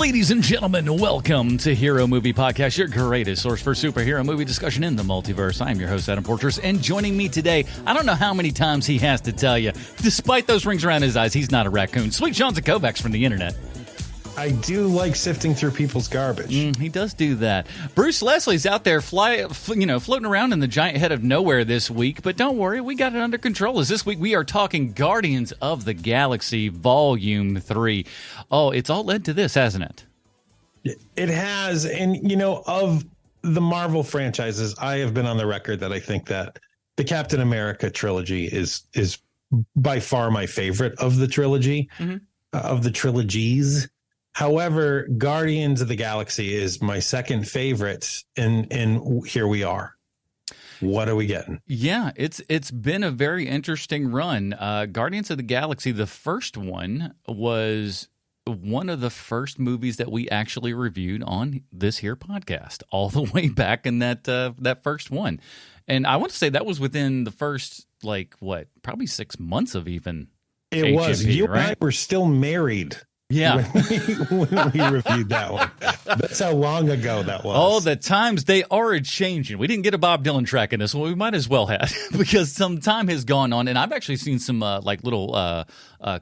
Ladies and gentlemen, welcome to Hero Movie Podcast, your greatest source for superhero movie discussion in the multiverse. I'm your host, Adam Porters, and joining me today, I don't know how many times he has to tell you, despite those rings around his eyes, he's not a raccoon. Sweet Sean Kovacs from the internet. I do like sifting through people's garbage. He does do that. Bruce Leslie's out there floating around in the giant head of nowhere this week, but don't worry, we got it under control. As this week we are talking Guardians of the Galaxy Volume 3. Oh, it's all led to this, hasn't it? It has, and of the Marvel franchises, I have been on the record that I think that the Captain America trilogy is by far my favorite of the trilogy, of the trilogies. However, Guardians of the Galaxy is my second favorite, and here we are. What are we getting? Yeah, it's been a very interesting run. Guardians of the Galaxy, the first one, was one of the first movies that we actually reviewed on this here podcast, all the way back in that first one. And I want to say that was within the first, probably 6 months of even It HMP, was. You right? and I were still married. Yeah. When we reviewed that one. That's how long ago that was. Oh, the times, they are changing. We didn't get a Bob Dylan track in this one. We might as well have, because some time has gone on. And I've actually seen some little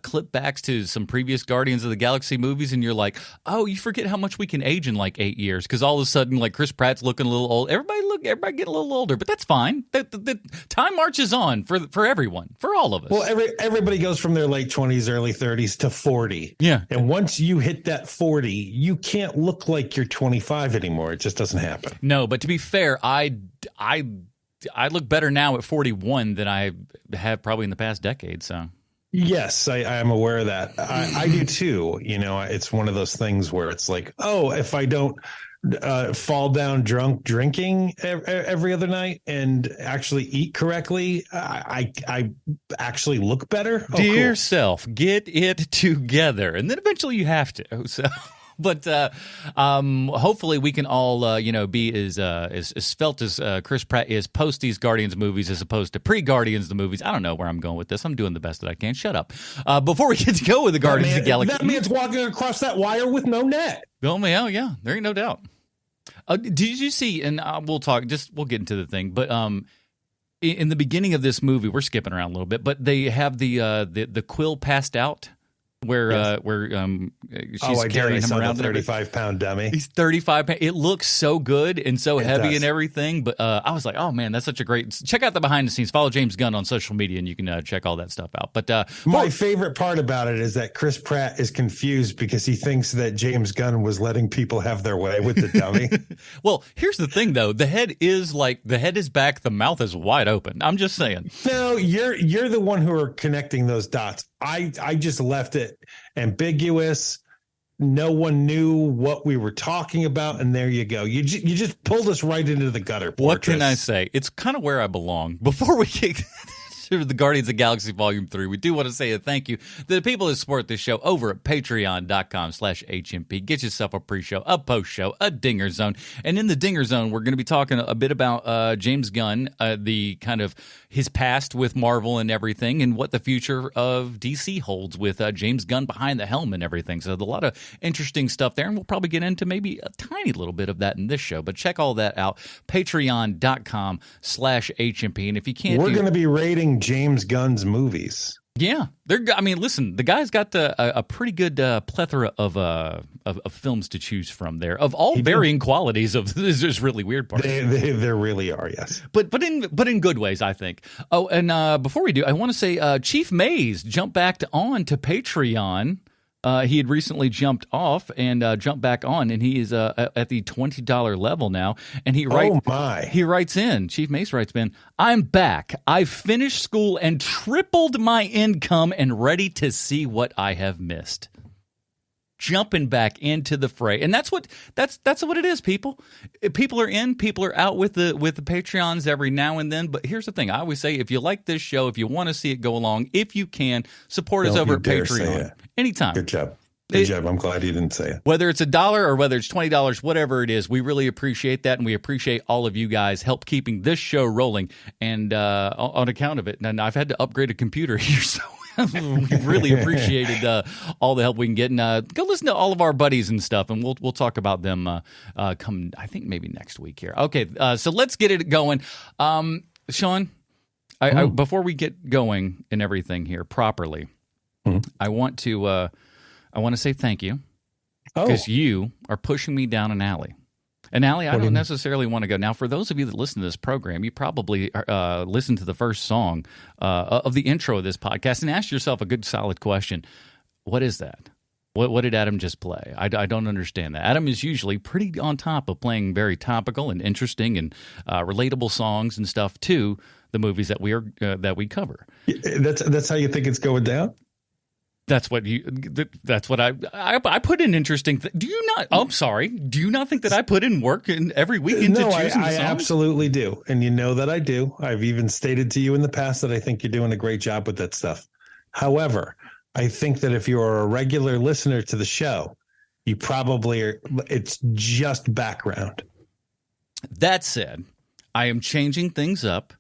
clip backs to some previous Guardians of the Galaxy movies. And you're like, oh, you forget how much we can age in 8 years. Because all of a sudden, Chris Pratt's looking a little old. Everybody get a little older. But that's fine. The time marches on for everyone, for all of us. Well, everybody goes from their late 20s, early 30s to 40. Yeah. And once you hit that 40, you can't look like you're 25 anymore. It just doesn't happen. No, but to be fair, I look better now at 41 than I have probably in the past decade. So yes, I am aware of that. I do too. It's one of those things where it's like, oh, if I don't fall down drunk drinking every other night and actually eat correctly, I actually look better. Oh, dear cool. self, get it together, and then eventually you have to. So. But hopefully we can all, be as svelte as Chris Pratt is post these Guardians movies as opposed to pre-Guardians the movies. I don't know where I'm going with this. I'm doing the best that I can. Shut up. Before we get to go with the Guardians of the Galaxy. That man's walking across that wire with no net. Oh, yeah. There ain't no doubt. Did you see, and we'll get into the thing, but in the beginning of this movie, we're skipping around a little bit, but they have the Quill passed out. Where she's carrying him around, 35-pound dummy. He's 35 pounds. It looks so good and so heavy does. and everything. But I was like, oh man, that's such a great. Check out the behind the scenes. Follow James Gunn on social media, and you can check all that stuff out. But my favorite part about it is that Chris Pratt is confused because he thinks that James Gunn was letting people have their way with the dummy. Well, here's the thing, though. The head is back. The mouth is wide open. I'm just saying. No, you're the one who are connecting those dots. I just left it ambiguous. No one knew what we were talking about, and there you go. You just pulled us right into the gutter. What can I say? It's kind of where I belong. Before we get to the Guardians of the Galaxy Volume 3, we do want to say a thank you to the people that support this show over at patreon.com/HMP. Get yourself a pre-show, a post-show, a Dinger Zone. And in the Dinger Zone, we're going to be talking a bit about James Gunn, the kind of his past with Marvel and everything, and what the future of DC holds with James Gunn behind the helm and everything. So a lot of interesting stuff there, and we'll probably get into maybe a tiny little bit of that in this show. But check all that out, patreon.com/HMP. And if you can't, we're going to be rating James Gunn's movies. Yeah, listen, the guy's got a pretty good plethora of films to choose from there, of all varying qualities. Of this is really weird part. They really are, yes. But in good ways, I think. Oh, and before we do, I want to say Chief Mays jumped back on to Patreon. He had recently jumped off and jumped back on, and he is at the $20 level now. And he writes in, Chief Mace writes in, I'm back. I've finished school and tripled my income and ready to see what I have missed. Jumping back into the fray, and that's what it is. People are in, people are out with the Patreons every now and then. But here's the thing: I always say, if you like this show, if you want to see it go along, if you can, support us over at Patreon anytime. Good job. Good job. I'm glad you didn't say it. Whether it's $1 or whether it's $20, whatever it is, we really appreciate that, and we appreciate all of you guys help keeping this show rolling. And on account of it, and I've had to upgrade a computer here, so We've really appreciated all the help we can get. And go listen to all of our buddies and stuff, and we'll talk about them come, I think, maybe next week here. Okay, so let's get it going. Sean, before we get going and everything here properly, I want to say thank you because you are pushing me down an alley. An alley I don't necessarily want to go. Now, for those of you that listen to this program, you probably listened to the first song of the intro of this podcast and asked yourself a good, solid question. What is that? What did Adam just play? I don't understand that. Adam is usually pretty on top of playing very topical and interesting and relatable songs and stuff to the movies that we cover. That's how you think it's going down? That's what I put in interesting. Do you not? I'm sorry. Do you not think that I put in work in every week into choosing the songs? I absolutely do, and you know that I do. I've even stated to you in the past that I think you're doing a great job with that stuff. However, I think that if you're a regular listener to the show, you probably are. It's just background. That said, I am changing things up.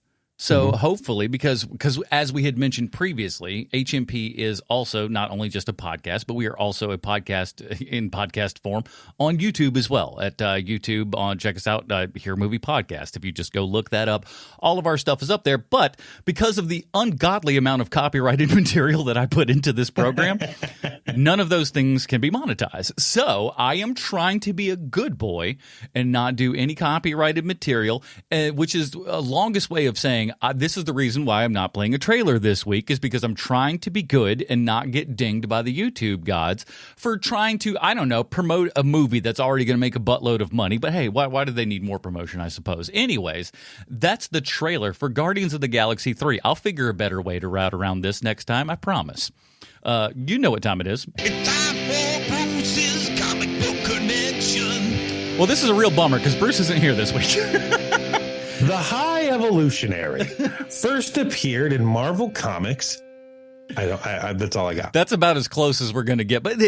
So hopefully, because as we had mentioned previously, HMP is also not only just a podcast, but we are also a podcast in podcast form on YouTube as well. At YouTube, check us out, Hear Movie Podcast. If you just go look that up, all of our stuff is up there. But because of the ungodly amount of copyrighted material that I put into this program, none of those things can be monetized. So I am trying to be a good boy and not do any copyrighted material, which is a longest way of saying, this is the reason why I'm not playing a trailer this week, is because I'm trying to be good and not get dinged by the YouTube gods for trying to, I don't know, promote a movie that's already going to make a buttload of money. But hey, why do they need more promotion, I suppose? Anyways, that's the trailer for Guardians of the Galaxy 3. I'll figure a better way to route around this next time, I promise. You know what time it is. It's time for Bruce's Comic Book Connection. Well, this is a real bummer because Bruce isn't here this week. The High Evolutionary first appeared in Marvel Comics. That's all I got. That's about as close as we're going to get. But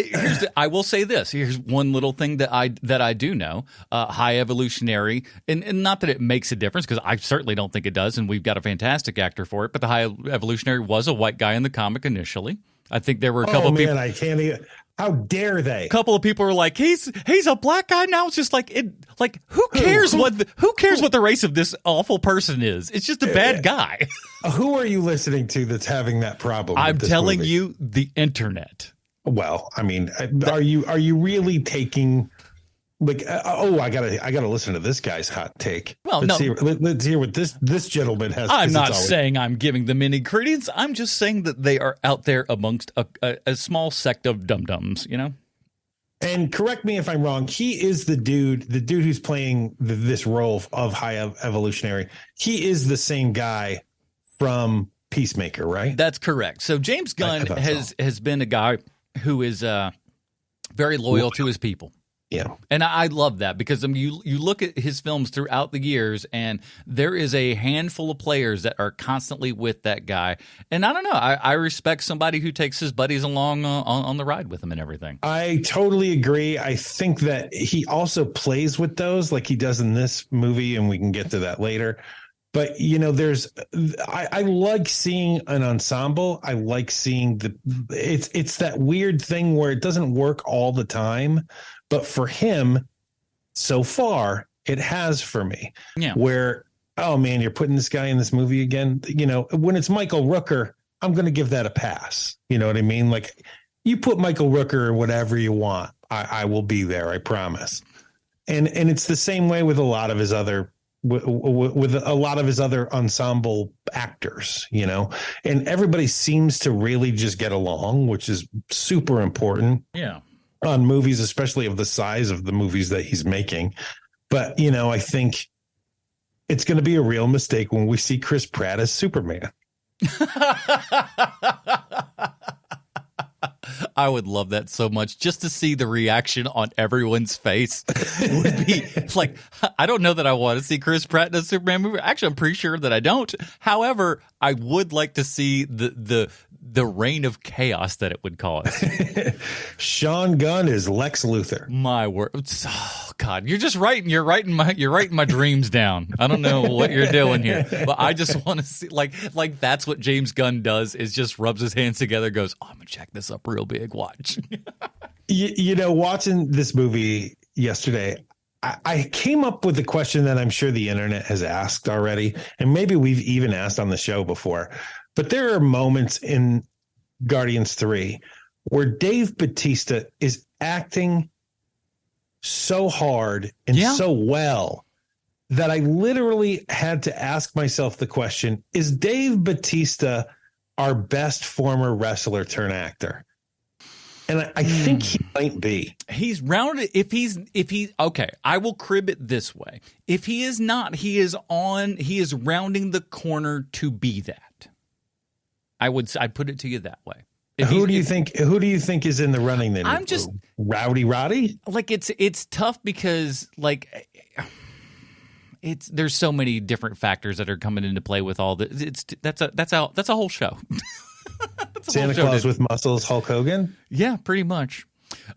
I will say this. Here's one little thing that I do know. High Evolutionary, and not that it makes a difference, because I certainly don't think it does, and we've got a fantastic actor for it, but the High Evolutionary was a white guy in the comic initially. I think there were a couple of people. I can't even. How dare they? A couple of people were like, he's a black guy now. It's just like who cares what the race of this awful person is? It's just a bad guy. Who are you listening to that's having that problem? I'm telling you, the internet. Well, I mean, are you really taking? Like, I gotta listen to this guy's hot take. Well, let's hear what this gentleman has. I'm not saying I'm giving them any credence. I'm just saying that they are out there amongst a small sect of dum-dums, you know? And correct me if I'm wrong. He is the dude who's playing this role of High Evolutionary. He is the same guy from Peacemaker, right? That's correct. So James Gunn has been a guy who is very loyal to his people. Yeah. And I love that because you look at his films throughout the years, and there is a handful of players that are constantly with that guy. And I don't know. I respect somebody who takes his buddies along on the ride with him and everything. I totally agree. I think that he also plays with those like he does in this movie, and we can get to that later. But, you know, I like seeing an ensemble. I like seeing it's that weird thing where it doesn't work all the time. But for him, so far, it has for me. Yeah. Where, oh, man, you're putting this guy in this movie again. You know, when it's Michael Rooker, I'm going to give that a pass. You know what I mean? Like, you put Michael Rooker or whatever you want. I will be there. I promise. And it's the same way with a lot of his other with a lot of his other ensemble actors, you know, and everybody seems to really just get along, which is super important. Yeah. On movies, especially of the size of the movies that he's making. But, you know, I think it's going to be a real mistake when we see Chris Pratt as Superman. I would love that so much, just to see the reaction on everyone's face. Would be like, I don't know that I want to see Chris Pratt in a Superman movie. Actually, I'm pretty sure that I don't. However, I would like to see the the reign of chaos that it would cause. Sean Gunn is Lex Luthor. My word. Oh, God, you're writing my dreams down. I don't know what you're doing here, but I just want to see like that's what James Gunn does, is just rubs his hands together, goes, oh, I'm gonna check this up real big. Watch. Watching this movie yesterday, I came up with a question that I'm sure the internet has asked already, and maybe we've even asked on the show before. But there are moments in Guardians 3 where Dave Bautista is acting so hard and so well that I literally had to ask myself the question, is Dave Bautista our best former wrestler turned actor? And I think he might be. He's rounded. If he's okay, I will crib it this way. If he is not, he is rounding the corner to be that. I'd put it to you that way. Who do you think is in the running then? I'm just Rowdy Roddy. Like it's tough because like there's so many different factors that are coming into play with all this. That's a whole show. Santa Claus with muscles, Hulk Hogan. Yeah, pretty much.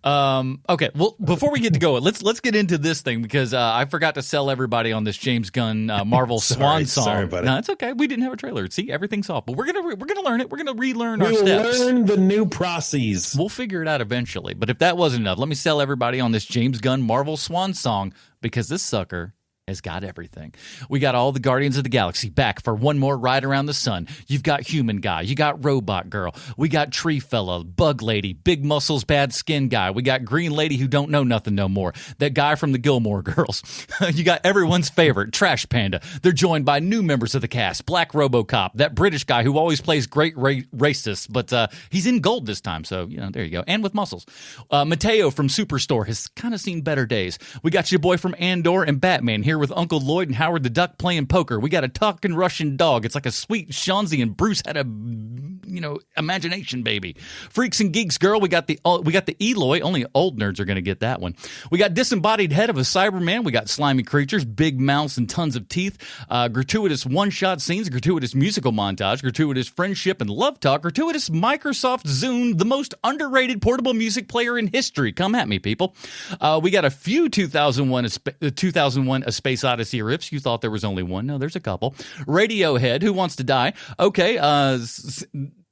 Okay, well, before we get to go, let's get into this thing because I forgot to sell everybody on this James Gunn Marvel Swan song. Sorry, buddy. No, it's okay. We didn't have a trailer. See, everything's off, but we're gonna learn it. We're gonna relearn our steps. We'll learn the new processes. We'll figure it out eventually. But if that wasn't enough, let me sell everybody on this James Gunn Marvel Swan song because this sucker has got everything. We got all the Guardians of the Galaxy back for one more ride around the sun. You've got Human Guy. You got Robot Girl. We got Tree Fella, Bug Lady, Big Muscles, Bad Skin Guy. We got Green Lady who don't know nothing no more. That guy from the Gilmore Girls. You got everyone's favorite, Trash Panda. They're joined by new members of the cast. Black RoboCop, that British guy who always plays great racist, but he's in gold this time, so, there you go. And with muscles. Mateo from Superstore has kind of seen better days. We got your boy from Andor and Batman here with Uncle Lloyd and Howard the Duck playing poker. We got a talking Russian dog. It's like a sweet Shanzi and Bruce had a imagination baby. Freaks and Geeks girl. We got the Eloy. Only old nerds are going to get that one. We got disembodied head of a Cyberman. We got slimy creatures, big mouths and tons of teeth. Gratuitous one-shot scenes, gratuitous musical montage, gratuitous friendship and love talk, gratuitous Microsoft Zune, the most underrated portable music player in history. Come at me, people. We got a few 2001 A Space Odyssey riffs. You thought there was only one. No, there's a couple. Radiohead, Who Wants to Die? Okay,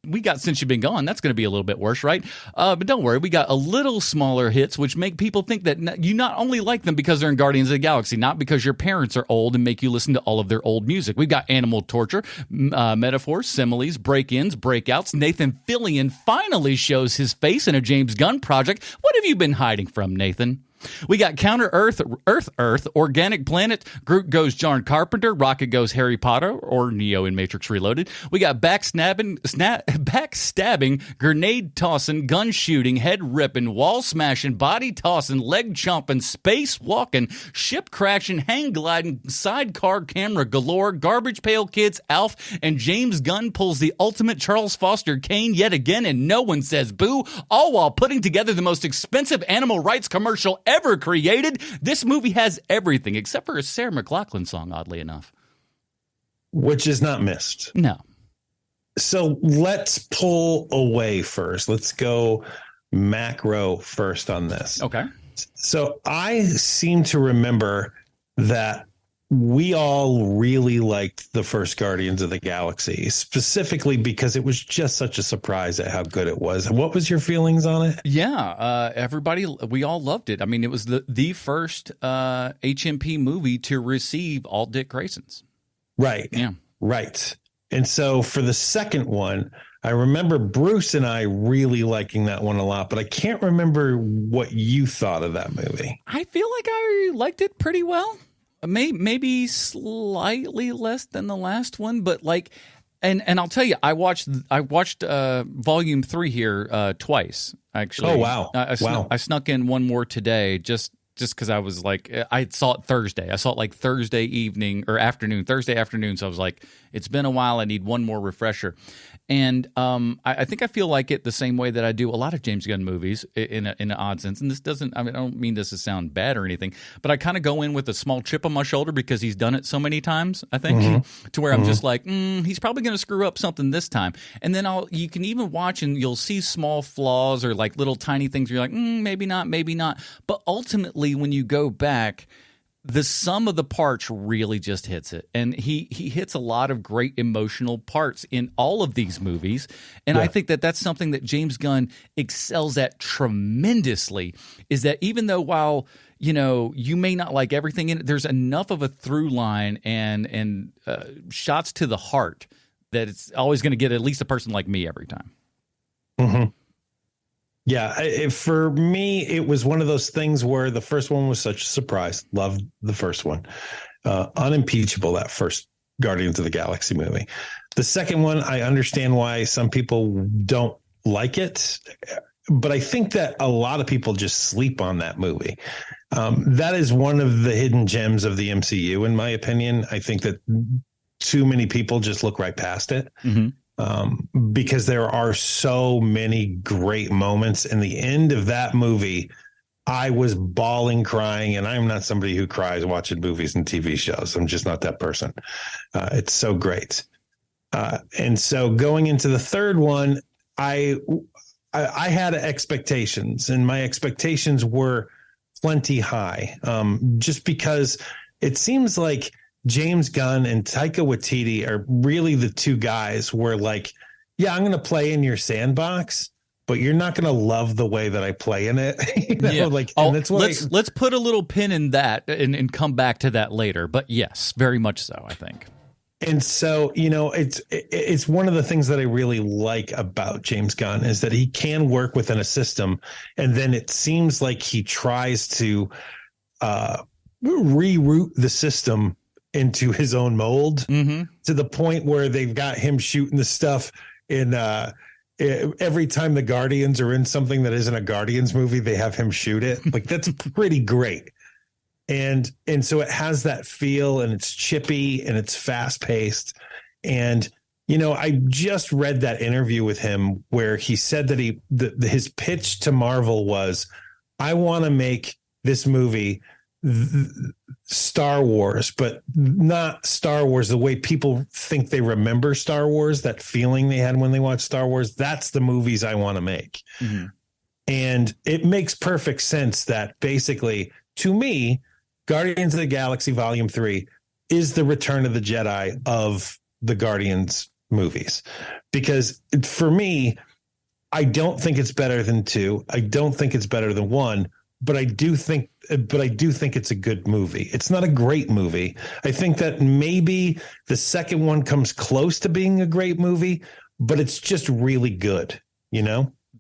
we got Since You've Been Gone. That's going to be a little bit worse, right? But don't worry, we got a little smaller hits, which make people think that you not only like them because they're in Guardians of the Galaxy, not because your parents are old and make you listen to all of their old music. We've got Animal Torture, Metaphors, Similes, Break-ins, Breakouts. Nathan Fillion finally shows his face in a James Gunn project. What have you been hiding from, Nathan? We got Counter Earth, Organic Planet, Groot goes John Carpenter, Rocket goes Harry Potter, or Neo in Matrix Reloaded. We got backstabbing, grenade tossing, gun shooting, head ripping, wall smashing, body tossing, leg chomping, space walking, ship crashing, hang gliding, sidecar camera galore, Garbage Pail Kids, Alf, and James Gunn pulls the ultimate Charles Foster Kane yet again, and no one says boo, all while putting together the most expensive animal rights commercial ever created. This movie has everything except for a Sarah McLachlan song, oddly enough, which is not missed. No. So let's pull away first. Let's go macro first on this. Okay. So I seem to remember that we all really liked the first Guardians of the Galaxy, specifically because it was just such a surprise at how good it was. What was your feelings on it? Yeah, we all loved it. I mean, it was the first HMP movie to receive all Dick Graysons. Right. Yeah. Right. And so for the second one, I remember Bruce and I really liking that one a lot, but I can't remember what you thought of that movie. I feel like I liked it pretty well. Maybe slightly less than the last one, but like, and I'll tell you, I watched Volume 3 here twice. Actually, oh wow, I snuck in one more today just because I was like, I saw it Thursday. I saw it like Thursday evening or afternoon, Thursday afternoon. So I was like, it's been a while. I need one more refresher. And I think I feel like it the same way that I do a lot of James Gunn movies in an odd sense. And this doesn't, I don't mean this to sound bad or anything, but I kind of go in with a small chip on my shoulder because he's done it so many times, I think, to where I'm just like, he's probably going to screw up something this time. And then you can even watch and you'll see small flaws or like little tiny things where you're like, maybe not, maybe not. But ultimately, when you go back, the sum of the parts really just hits it. And he hits a lot of great emotional parts in all of these movies. And I think that that's something that James Gunn excels at tremendously, is that even though while, you may not like everything in it, there's enough of a through line and shots to the heart that it's always going to get at least a person like me every time. Mm-hmm. Yeah, for me, it was one of those things where the first one was such a surprise. Loved the first one. Unimpeachable, that first Guardians of the Galaxy movie. The second one, I understand why some people don't like it, but I think that a lot of people just sleep on that movie. That is one of the hidden gems of the MCU, in my opinion. I think that too many people just look right past it. Because there are so many great moments. In the end of that movie, I was bawling, crying, and I'm not somebody who cries watching movies and TV shows. I'm just not that person. It's so great. And so going into the third one, I had expectations, and my expectations were plenty high, just because it seems like James Gunn and Taika Waititi are really the two guys where like, yeah, I'm going to play in your sandbox, but you're not going to love the way that I play in it. And that's what let's put a little pin in that and come back to that later. But yes, very much so, I think. And so, it's one of the things that I really like about James Gunn is that he can work within a system, and then it seems like he tries to reroute the system into his own mold, to the point where they've got him shooting the stuff in every time the Guardians are in something that isn't a Guardians movie, they have him shoot it. Like, that's pretty great. And so it has that feel, and it's chippy and it's fast paced. And, I just read that interview with him where he said that his pitch to Marvel was, I want to make this movie Star Wars, but not Star Wars the way people think they remember Star Wars, that feeling they had when they watched Star Wars. That's the movies I want to make. And it makes perfect sense that basically, to me, Guardians of the Galaxy Volume 3 is the Return of the Jedi of the Guardians movies. Because for me, I don't think it's better than 2. I don't think it's better than 1. But I do think it's a good movie. It's not a great movie. I think that maybe the second one comes close to being a great movie, but it's just really good,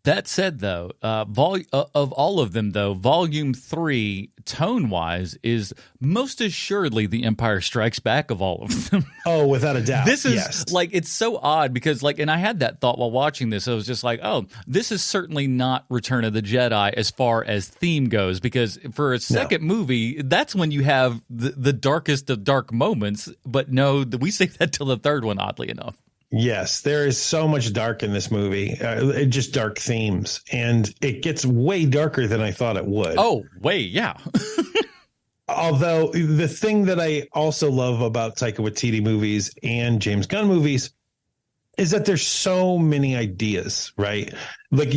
That said, though, of all of them, though, Volume 3, tone-wise, is most assuredly The Empire Strikes Back of all of them. Oh, without a doubt. This is, it's so odd because, and I had that thought while watching this. I was just like, oh, this is certainly not Return of the Jedi as far as theme goes, because for a second movie, that's when you have the darkest of dark moments. But no, we save that till the third one, oddly enough. Yes, there is so much dark in this movie, just dark themes, and it gets way darker than I thought it would. Oh, way, yeah. Although the thing that I also love about Taika Waititi movies and James Gunn movies is that there's so many ideas, right? Like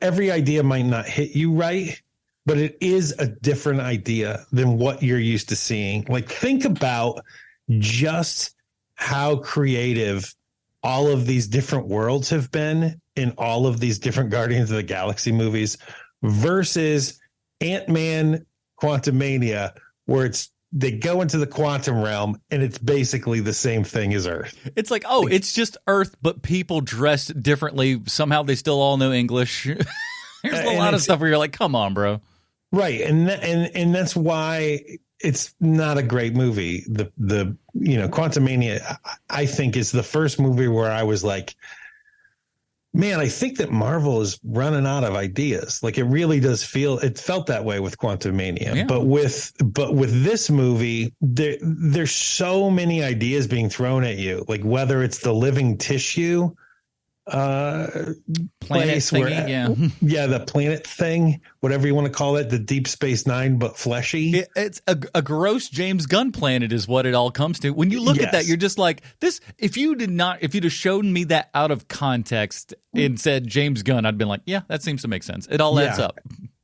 every idea might not hit you right, but it is a different idea than what you're used to seeing. Like, think about just how creative all of these different worlds have been in all of these different Guardians of the Galaxy movies versus Ant-Man Quantumania, where they go into the quantum realm and it's basically the same thing as Earth. It's like, it's just Earth, but people dressed differently. Somehow they still all know English. There's a lot of stuff where you're like, come on, bro. Right. And that's why it's not a great movie. The Quantumania, I think, is the first movie where I was like, man, I think that Marvel is running out of ideas. Like, it really does it felt that way with Quantumania. Yeah. But with this movie, there's so many ideas being thrown at you. Like, whether it's the living tissue uh Planet place thingy, where yeah. yeah, the planet thing, whatever you want to call it, the Deep Space Nine but fleshy. It's a gross James Gunn planet is what it all comes to. When you look at that, Yes. you're just like, this. If you'd have shown me that out of context and said James Gunn, I'd been like, yeah, that seems to make sense. It all adds Yeah. up.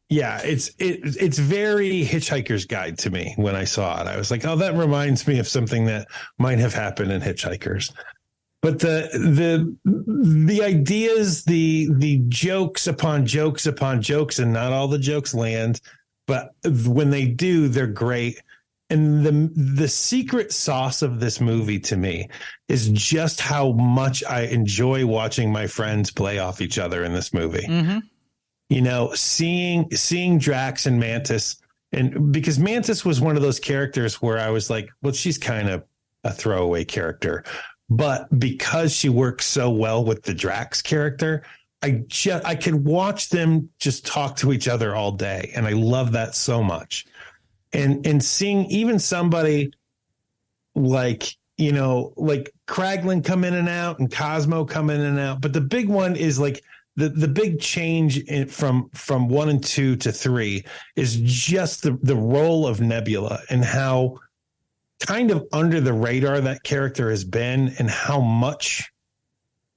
Yeah, it's very Hitchhiker's Guide to me when I saw it. I was like, oh, that reminds me of something that might have happened in Hitchhikers. But the ideas, the jokes upon jokes upon jokes, and not all the jokes land, but when they do, they're great. And the secret sauce of this movie to me is just how much I enjoy watching my friends play off each other in this movie. Mm-hmm. You know, seeing Drax and Mantis, and because Mantis was one of those characters where I was like, well, she's kind of a throwaway character, but because she works so well with the Drax character, I could watch them just talk to each other all day, and I love that so much. And seeing even somebody like, you know, like Kraglin come in and out and Cosmo come in and out, but the big one is like the big change from 1 and 2 to 3 is just the role of Nebula and how kind of under the radar that character has been, and how much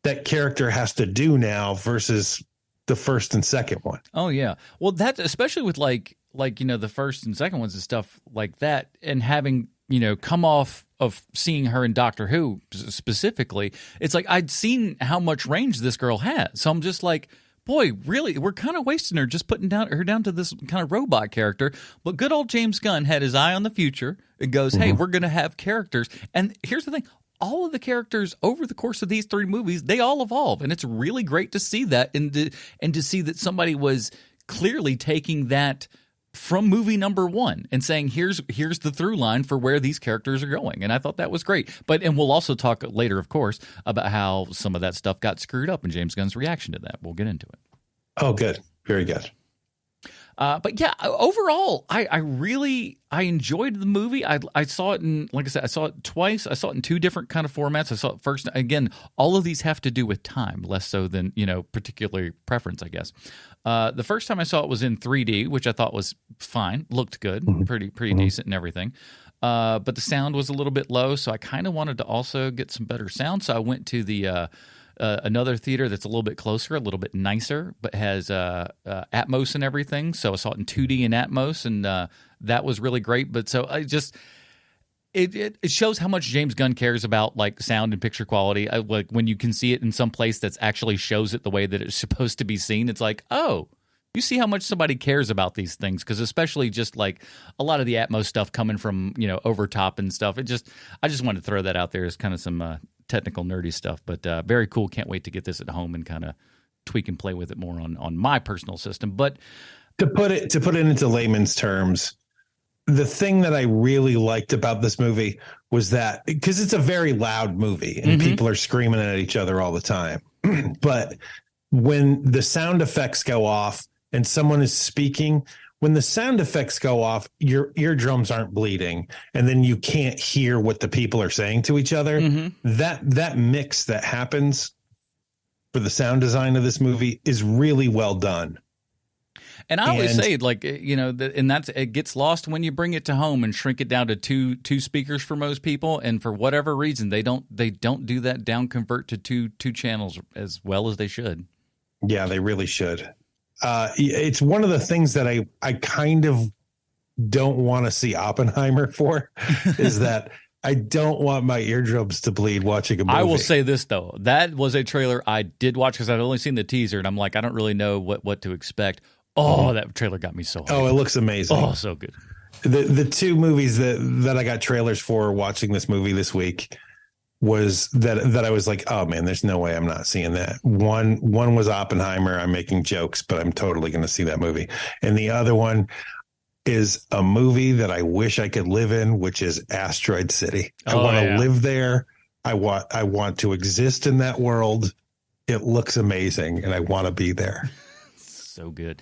that character has to do now versus the first and second one. Oh yeah. Well, that's especially with like you know, the first and second ones and stuff like that, and having, you know, come off of seeing her in Doctor Who specifically, it's like I'd seen how much range this girl has. So I'm just like, boy, really, we're kind of wasting her just putting her down to this kind of robot character. But good old James Gunn had his eye on the future and goes, hey, we're going to have characters. And here's the thing. All of the characters over the course of these 3 movies, they all evolve. And it's really great to see that, and to see that somebody was clearly taking that from movie number 1 and saying, here's the through line for where these characters are going. And I thought that was great. And we'll also talk later, of course, about how some of that stuff got screwed up and James Gunn's reaction to that. We'll get into it. Oh, good. Very good. But yeah, overall, I really enjoyed the movie. I saw it in, like I said, I saw it twice. I saw it in 2 different kind of formats. I saw it first. Again, all of these have to do with time, less so than, you know, particular preference, I guess. The first time I saw it was in 3D, which I thought was fine, looked good, pretty decent and everything. But the sound was a little bit low, so I kind of wanted to also get some better sound. So I went to the another theater that's a little bit closer, a little bit nicer, but has Atmos and everything. So I saw it in 2D and Atmos, and that was really great. But so I just it shows how much James Gunn cares about like sound and picture quality. Like when you can see it in some place that's actually shows it the way that it's supposed to be seen, it's like, oh, you see how much somebody cares about these things, because especially just like a lot of the Atmos stuff coming from, you know, over top and stuff. I just wanted to throw that out there as kind of some technical nerdy stuff, but very cool. Can't wait to get this at home and kind of tweak and play with it more on my personal system. But to put it into layman's terms, the thing that I really liked about this movie was that, because it's a very loud movie and people are screaming at each other all the time, but when the sound effects go off and someone is speaking, when the sound effects go off, your eardrums aren't bleeding, and then you can't hear what the people are saying to each other. That mix that happens for the sound design of this movie is really well done. And I always say, like, you know, it gets lost when you bring it to home and shrink it down to two speakers for most people, and for whatever reason they don't do that down convert to two channels as well as they should. Yeah, they really should. It's one of the things that I kind of don't want to see Oppenheimer for is that I don't want my eardrums to bleed watching a movie. I will say this, though. That was a trailer I did watch because I'd only seen the teaser, and I'm like, I don't really know what to expect. Oh, that trailer got me so hyped. Oh, it looks amazing. Oh, so good. The 2 movies that I got trailers for watching this movie this week was that I was like, oh man, there's no way I'm not seeing that. One was Oppenheimer. I'm making jokes, but I'm totally going to see that movie. And the other one is a movie that I wish I could live in, which is Asteroid City. I want to live there. I want to exist in that world. It looks amazing, and I want to be there. So good.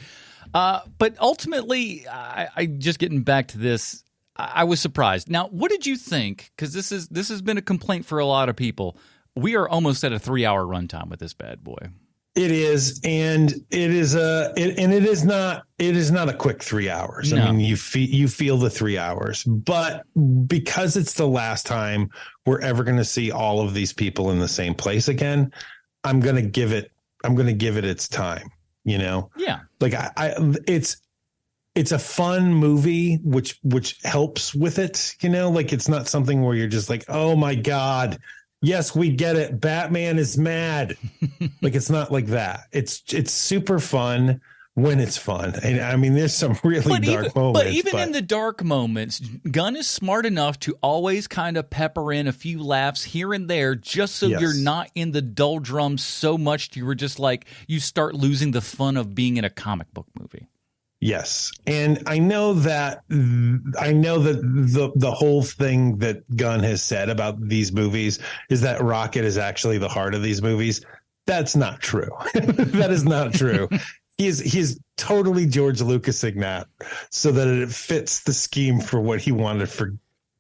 But ultimately, I just getting back to this, I was surprised. Now, what did you think? Because this has been a complaint for a lot of people. we are almost at a 3-hour runtime with this bad boy. It is, and it is not a quick 3 hours. No. I mean, you feel the 3 hours, but because it's the last time we're ever going to see all of these people in the same place again, I'm going to give it its time, you know? Yeah. Like it's a fun movie, which helps with it, you know, like it's not something where you're just like, oh my God, yes, we get it. Batman is mad. Like, it's not like that. It's super fun when it's fun. And I mean, there's some really dark moments. But even in the dark moments, Gunn is smart enough to always kind of pepper in a few laughs here and there, just so you're not in the doldrums so much you were just like, you start losing the fun of being in a comic book movie. Yes. And I know that the whole thing that Gunn has said about these movies is that Rocket is actually the heart of these movies. That's not true. That is not true. He's totally George Lucasing that so that it fits the scheme for what he wanted for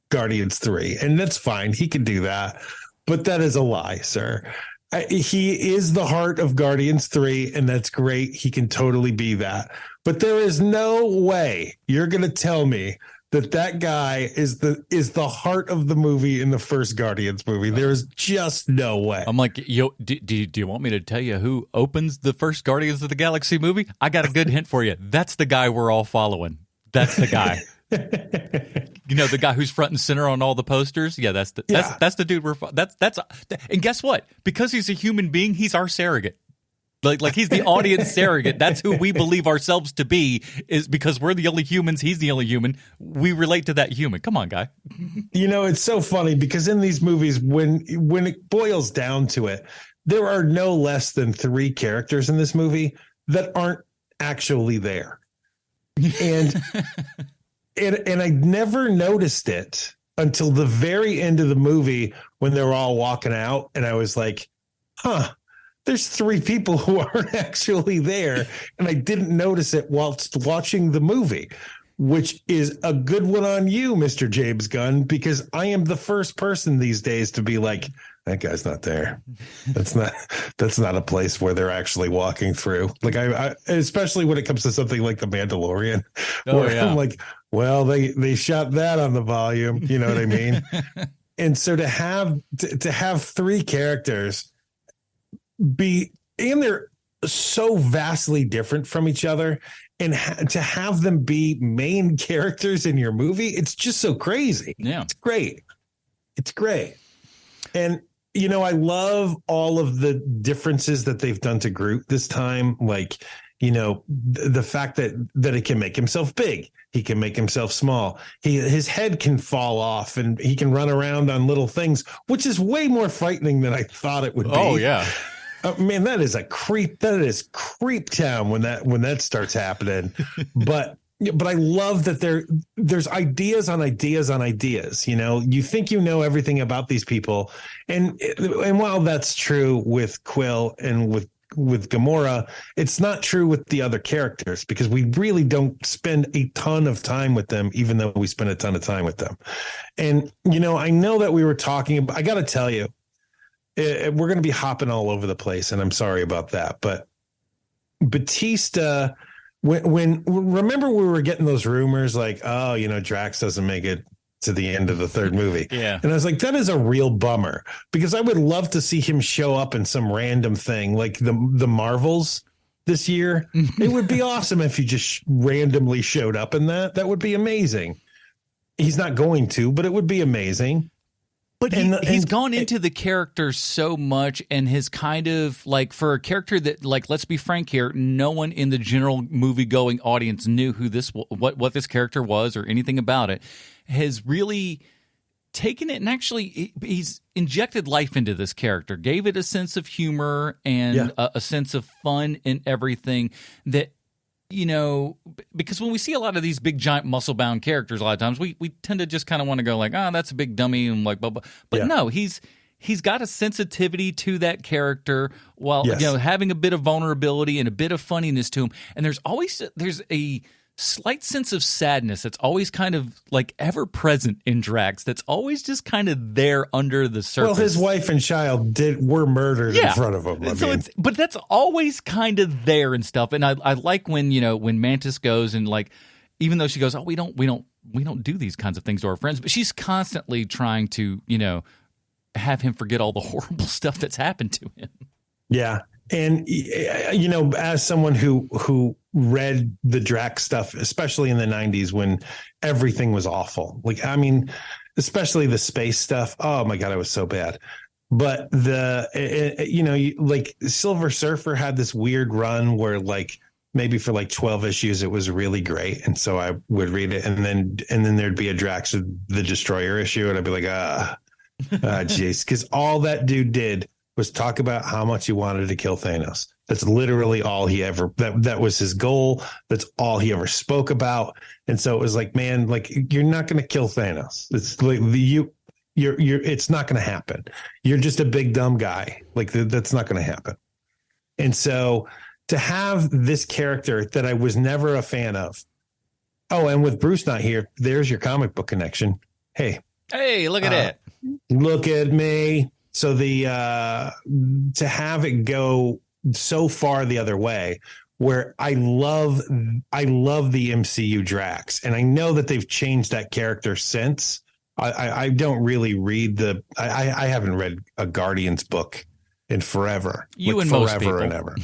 Guardians 3. And that's fine. He can do that. But that is a lie, sir. He is the heart of Guardians 3, and that's great. He can totally be that. But there is no way you're going to tell me that guy is the heart of the movie in the first Guardians movie. There is just no way. I'm like, do you want me to tell you who opens the first Guardians of the Galaxy movie? I got a good hint for you. That's the guy we're all following. That's the guy. You know, the guy who's front and center on all the posters. Yeah, that's the dude and guess what? Because he's a human being, he's our surrogate. Like he's the audience surrogate. That's who we believe ourselves to be, is because we're the only humans. He's the only human. We relate to that human. Come on, guy. You know, it's so funny because in these movies, when it boils down to it, there are no less than 3 characters in this movie that aren't actually there. And and I never noticed it until the very end of the movie when they were all walking out. And I was like, huh. There's 3 people who aren't actually there, and I didn't notice it whilst watching the movie, which is a good one on you, Mr. James Gunn, because I am the first person these days to be like, that guy's not there. That's not a place where they're actually walking through. Like I especially when it comes to something like The Mandalorian, where I'm like, well, they shot that on the volume, you know what I mean? And so to have 3 characters they're so vastly different from each other, and to have them be main characters in your movie, it's just so crazy. Yeah, it's great. And you know, I love all of the differences that they've done to Groot this time. Like, you know, the fact that it can make himself big, he can make himself small, his head can fall off, and he can run around on little things, which is way more frightening than I thought it would be. Oh yeah. Man, that is creep town when that starts happening. But I love that there's ideas on ideas on ideas. You know, you think you know everything about these people, and while that's true with Quill and with Gamora, it's not true with the other characters, because we really don't spend a ton of time with them, even though we spend a ton of time with them. And you know, I know that we were talking about, I got to tell you, we're going to be hopping all over the place, and I'm sorry about that. But Batista, when remember we were getting those rumors like, oh, you know, Drax doesn't make it to the end of the 3rd movie. Yeah. And I was like, that is a real bummer, because I would love to see him show up in some random thing like the Marvels this year. It would be awesome if he just randomly showed up in that. That would be amazing. He's not going to, but it would be amazing. But he's gone into the character so much, and his kind of like, for a character that, like, let's be frank here, no one in the general movie-going audience knew who what this character was or anything about it, has really taken it and actually he's injected life into this character, gave it a sense of humor and a sense of fun in everything that, you know, because when we see a lot of these big, giant, muscle-bound characters, a lot of times we tend to just kind of want to go like, oh, that's a big dummy, and like, blah, blah. But no, he's got a sensitivity to that character while you know, having a bit of vulnerability and a bit of funniness to him. And there's a slight sense of sadness that's always kind of like ever present in Drax. That's always just kind of there under the surface. Well, his wife and child were murdered in front of him. But that's always kind of there and stuff. And I like when when Mantis goes and like, even though she goes, oh, we don't do these kinds of things to our friends, but she's constantly trying to have him forget all the horrible stuff that's happened to him. Yeah. And, as someone who read the Drax stuff, especially in the 90s when everything was awful, especially the space stuff. Oh, my God, it was so bad. But Silver Surfer had this weird run where maybe for 12 issues, it was really great. And so I would read it. And then there'd be a Drax the Destroyer issue. And I'd be like, jeez, because all that dude did was talk about how much he wanted to kill Thanos. That's literally all he ever, that was his goal. That's all he ever spoke about. And so it was like, man, you're not going to kill Thanos. It's like it's not going to happen. You're just a big dumb guy. That's not going to happen. And so to have this character that I was never a fan of. Oh, and with Bruce not here, there's your comic book connection. Hey, look at it. Look at me. So to have it go so far the other way, where I love the MCU Drax, and I know that they've changed that character since. I don't really read I haven't read a Guardians book in forever. You and forever most people. And ever.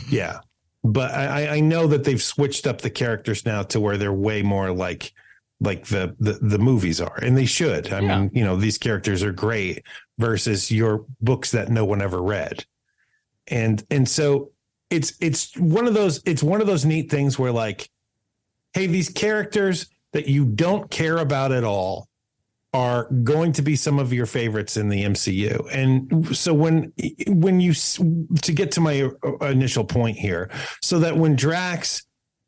Yeah, but I know that they've switched up the characters now to where they're way more like the movies are, and they should. I mean, these characters are great versus your books that no one ever read. And so it's one of those neat things where hey, these characters that you don't care about at all are going to be some of your favorites in the MCU. And so when you, to get to my initial point here, so that when Drax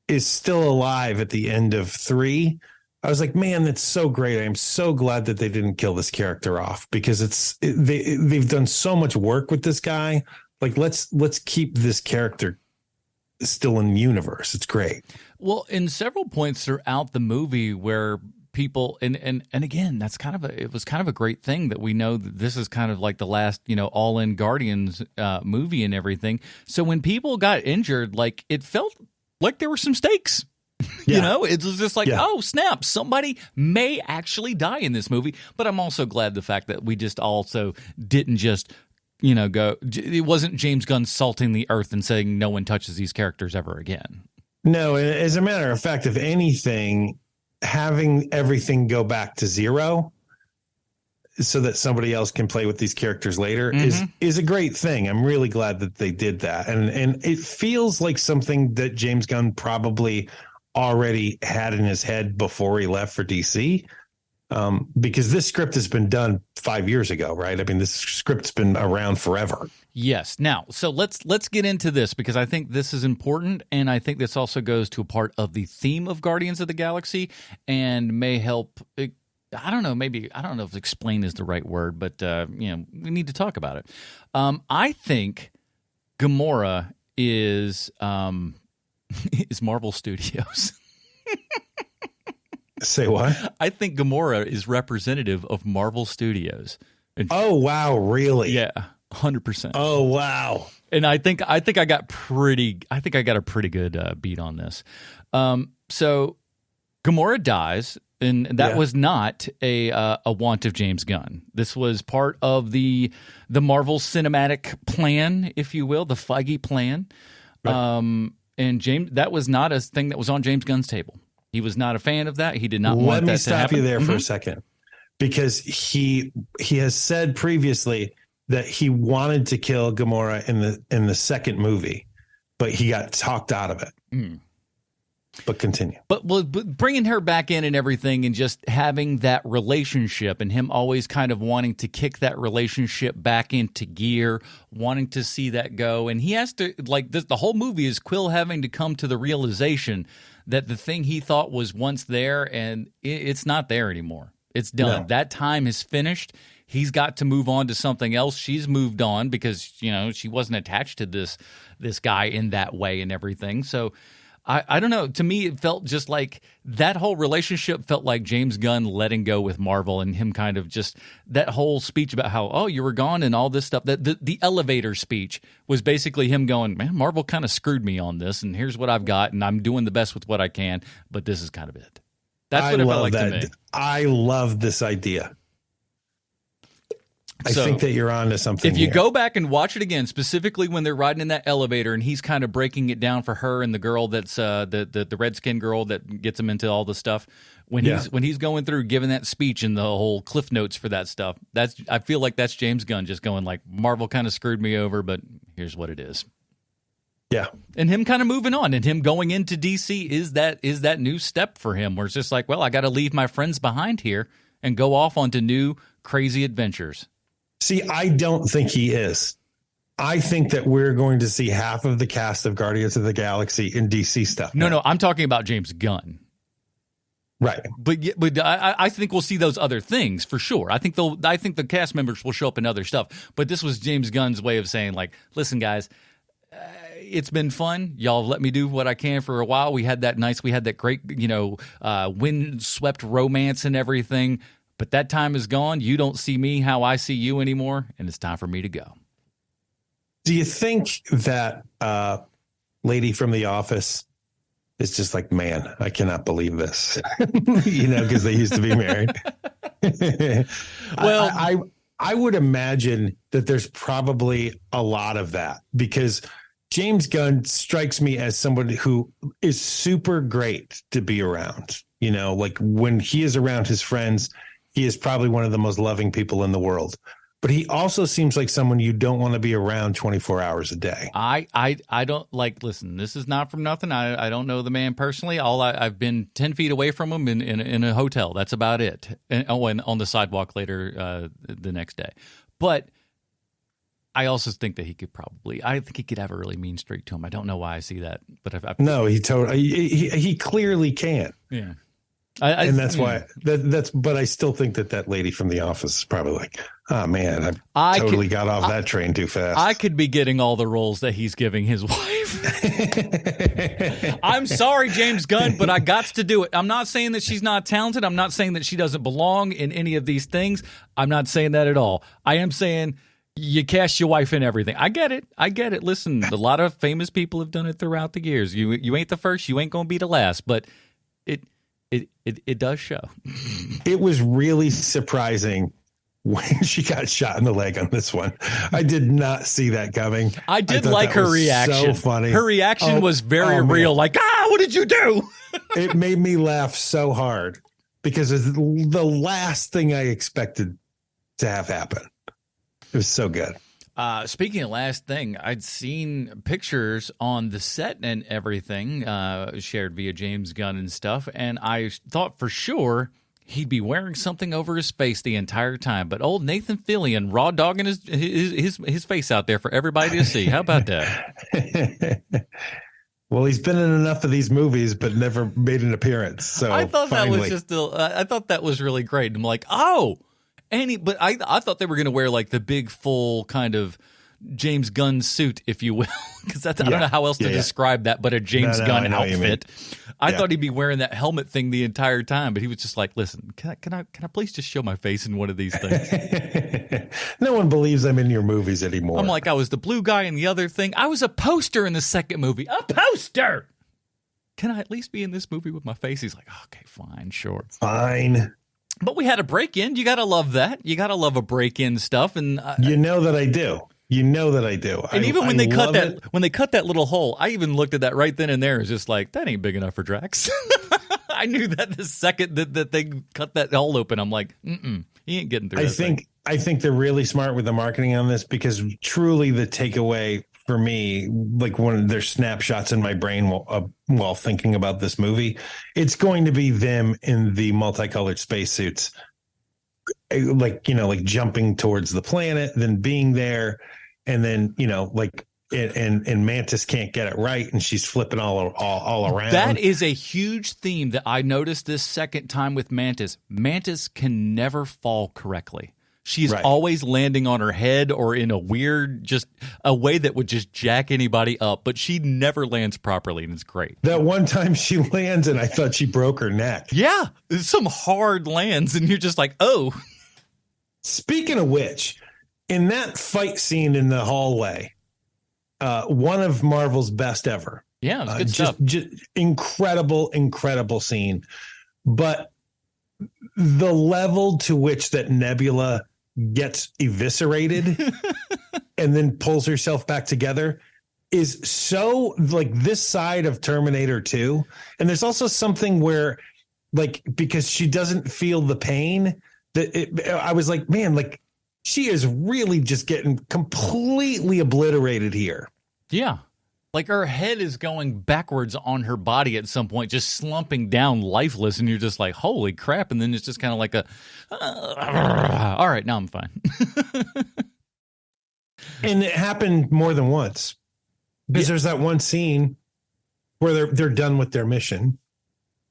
is still alive at the end of 3, I was like, man, that's so great. I am so glad that they didn't kill this character off, because they've done so much work with this guy. Let's keep this character still in the universe. It's great. Well, in several points throughout the movie where people and again, it was kind of a great thing that we know that this is kind of like the last, all in Guardians movie and everything. So when people got injured, it felt like there were some stakes. Yeah. It was just oh, snap, somebody may actually die in this movie. But I'm also glad the fact that we just also didn't just, go. It wasn't James Gunn salting the earth and saying no one touches these characters ever again. No, as a matter of fact, if anything, having everything go back to 0 so that somebody else can play with these characters later is a great thing. I'm really glad that they did that. And it feels like something that James Gunn probably already had in his head before he left for DC, because this script has been done 5 years ago, right? I mean, this script's been around forever. Yes. Now, so let's get into this, because I think this is important, and I think this also goes to a part of the theme of Guardians of the Galaxy and may help. I don't know if explain is the right word, but we need to talk about it. I think Gamora is Marvel Studios. Say what? I think Gamora is representative of Marvel Studios. Oh, wow. Really? Yeah. 100%. Oh, wow. And I think I got a pretty good beat on this. So Gamora dies, and that was not a want of James Gunn. This was part of the Marvel cinematic plan, if you will, the Feige plan. Right. And that was not a thing that was on James Gunn's table. He was not a fan of that. He did not want that to happen. Let me stop you there for a second, because he has said previously that he wanted to kill Gamora in the second movie, but he got talked out of it. But continue. But bringing her back in and everything, and just having that relationship, and him always kind of wanting to kick that relationship back into gear, wanting to see that go. And he has to, the whole movie is Quill having to come to the realization that the thing he thought was once there, and it's not there anymore. It's done. No. That time is finished. He's got to move on to something else. She's moved on because, she wasn't attached to this guy in that way and everything. So I don't know. To me, it felt just like that whole relationship felt like James Gunn letting go with Marvel and him kind of just that whole speech about how, oh, you were gone and all this stuff. That the elevator speech was basically him going, man, Marvel kind of screwed me on this, and here's what I've got, and I'm doing the best with what I can, but this is kind of it. That's what it felt like to me. I love this idea. I think that you're on to something. If you go back and watch it again, specifically when they're riding in that elevator and he's kind of breaking it down for her and the girl that's the red-skinned girl that gets him into all the stuff, when he's going through giving that speech and the whole cliff notes for that stuff, I feel like that's James Gunn just going like, Marvel kind of screwed me over, but here's what it is. Yeah. And him kind of moving on and him going into DC is that new step for him where it's just like, well, I got to leave my friends behind here and go off onto new crazy adventures. See, I don't think he is. I think that we're going to see half of the cast of Guardians of the Galaxy in DC stuff. No, I'm talking about James Gunn. Right. But I think we'll see those other things for sure. I think the cast members will show up in other stuff. But this was James Gunn's way of saying, like, listen, guys, it's been fun. Y'all let me do what I can for a while. We had that great, wind-swept romance and everything. But that time is gone. You don't see me how I see you anymore, and it's time for me to go. Do you think that lady from The Office is just like, man, I cannot believe this, because they used to be married? Well, I would imagine that there's probably a lot of that because James Gunn strikes me as somebody who is super great to be around. Like when he is around his friends, he is probably one of the most loving people in the world. But he also seems like someone you don't want to be around 24 hours a day. I don't like, listen, this is not from nothing. I don't know the man personally. I've been 10 feet away from him in a hotel. That's about it. And on the sidewalk later the next day. But I also think that he could have a really mean streak to him. I don't know why I see that. But no, he clearly can. Yeah. But I still think that lady from The Office is probably like, oh man, I totally got off that train too fast. I could be getting all the roles that he's giving his wife. I'm sorry, James Gunn, but I got to do it. I'm not saying that she's not talented. I'm not saying that she doesn't belong in any of these things. I'm not saying that at all. I am saying you cast your wife in everything. I get it. Listen, a lot of famous people have done it throughout the years. You ain't the first. You ain't going to be the last. But it does show. It was really surprising when she got shot in the leg on this one. I did not see that coming. I did like her reaction. So funny. Her reaction was very real. Like, what did you do? It made me laugh so hard because it's the last thing I expected to have happen. It was so good. Speaking of last thing, I'd seen pictures on the set and everything shared via James Gunn and stuff, and I thought for sure he'd be wearing something over his face the entire time. But old Nathan Fillion raw dogging his face out there for everybody to see. How about that? Well, he's been in enough of these movies, but never made an appearance. So I thought that was I thought that was really great. I'm like, but I thought they were going to wear like the big full kind of James Gunn suit, if you will, because I don't know how else to describe that, but a James Gunn outfit. I thought he'd be wearing that helmet thing the entire time, but he was just like, "Listen, can I please just show my face in one of these things?" No one believes I'm in your movies anymore. I'm like, I was the blue guy in the other thing. I was a poster in the second movie. A poster. Can I at least be in this movie with my face? He's like, okay, fine, sure, fine. But we had a break-in. You got to love that. You got to love a break-in stuff. And you know that I do. And even when they cut that little hole, I even looked at that right then and there. It's just like, that ain't big enough for Drax. I knew that the second that they cut that hole open, I'm like, he ain't getting through I think they're really smart with the marketing on this because truly the takeaway for me, like when there's snapshots in my brain while thinking about this movie, it's going to be them in the multicolored spacesuits, like jumping towards the planet, then being there, and then and Mantis can't get it right, and she's flipping all around. That is a huge theme that I noticed this second time with Mantis. Mantis can never fall correctly. She's Right. always landing on her head or in a weird, just a way that would just jack anybody up, but she never lands properly, and it's great. That one time she lands and I thought she broke her neck. Yeah, some hard lands, and you're just like, oh. Speaking of which, in that fight scene in the hallway, one of Marvel's best ever. Yeah, it's good stuff. Just incredible scene. But the level to which that Nebula gets eviscerated and then pulls herself back together is so like this side of Terminator 2. And there's also something where, like, because she doesn't feel the pain, I was like, man, like, she is really just getting completely obliterated here. Yeah. Like her head is going backwards on her body at some point, just slumping down lifeless. And you're just like, holy crap. And then it's just kind of like all right, now I'm fine. And it happened more than once because there's that one scene where they're done with their mission,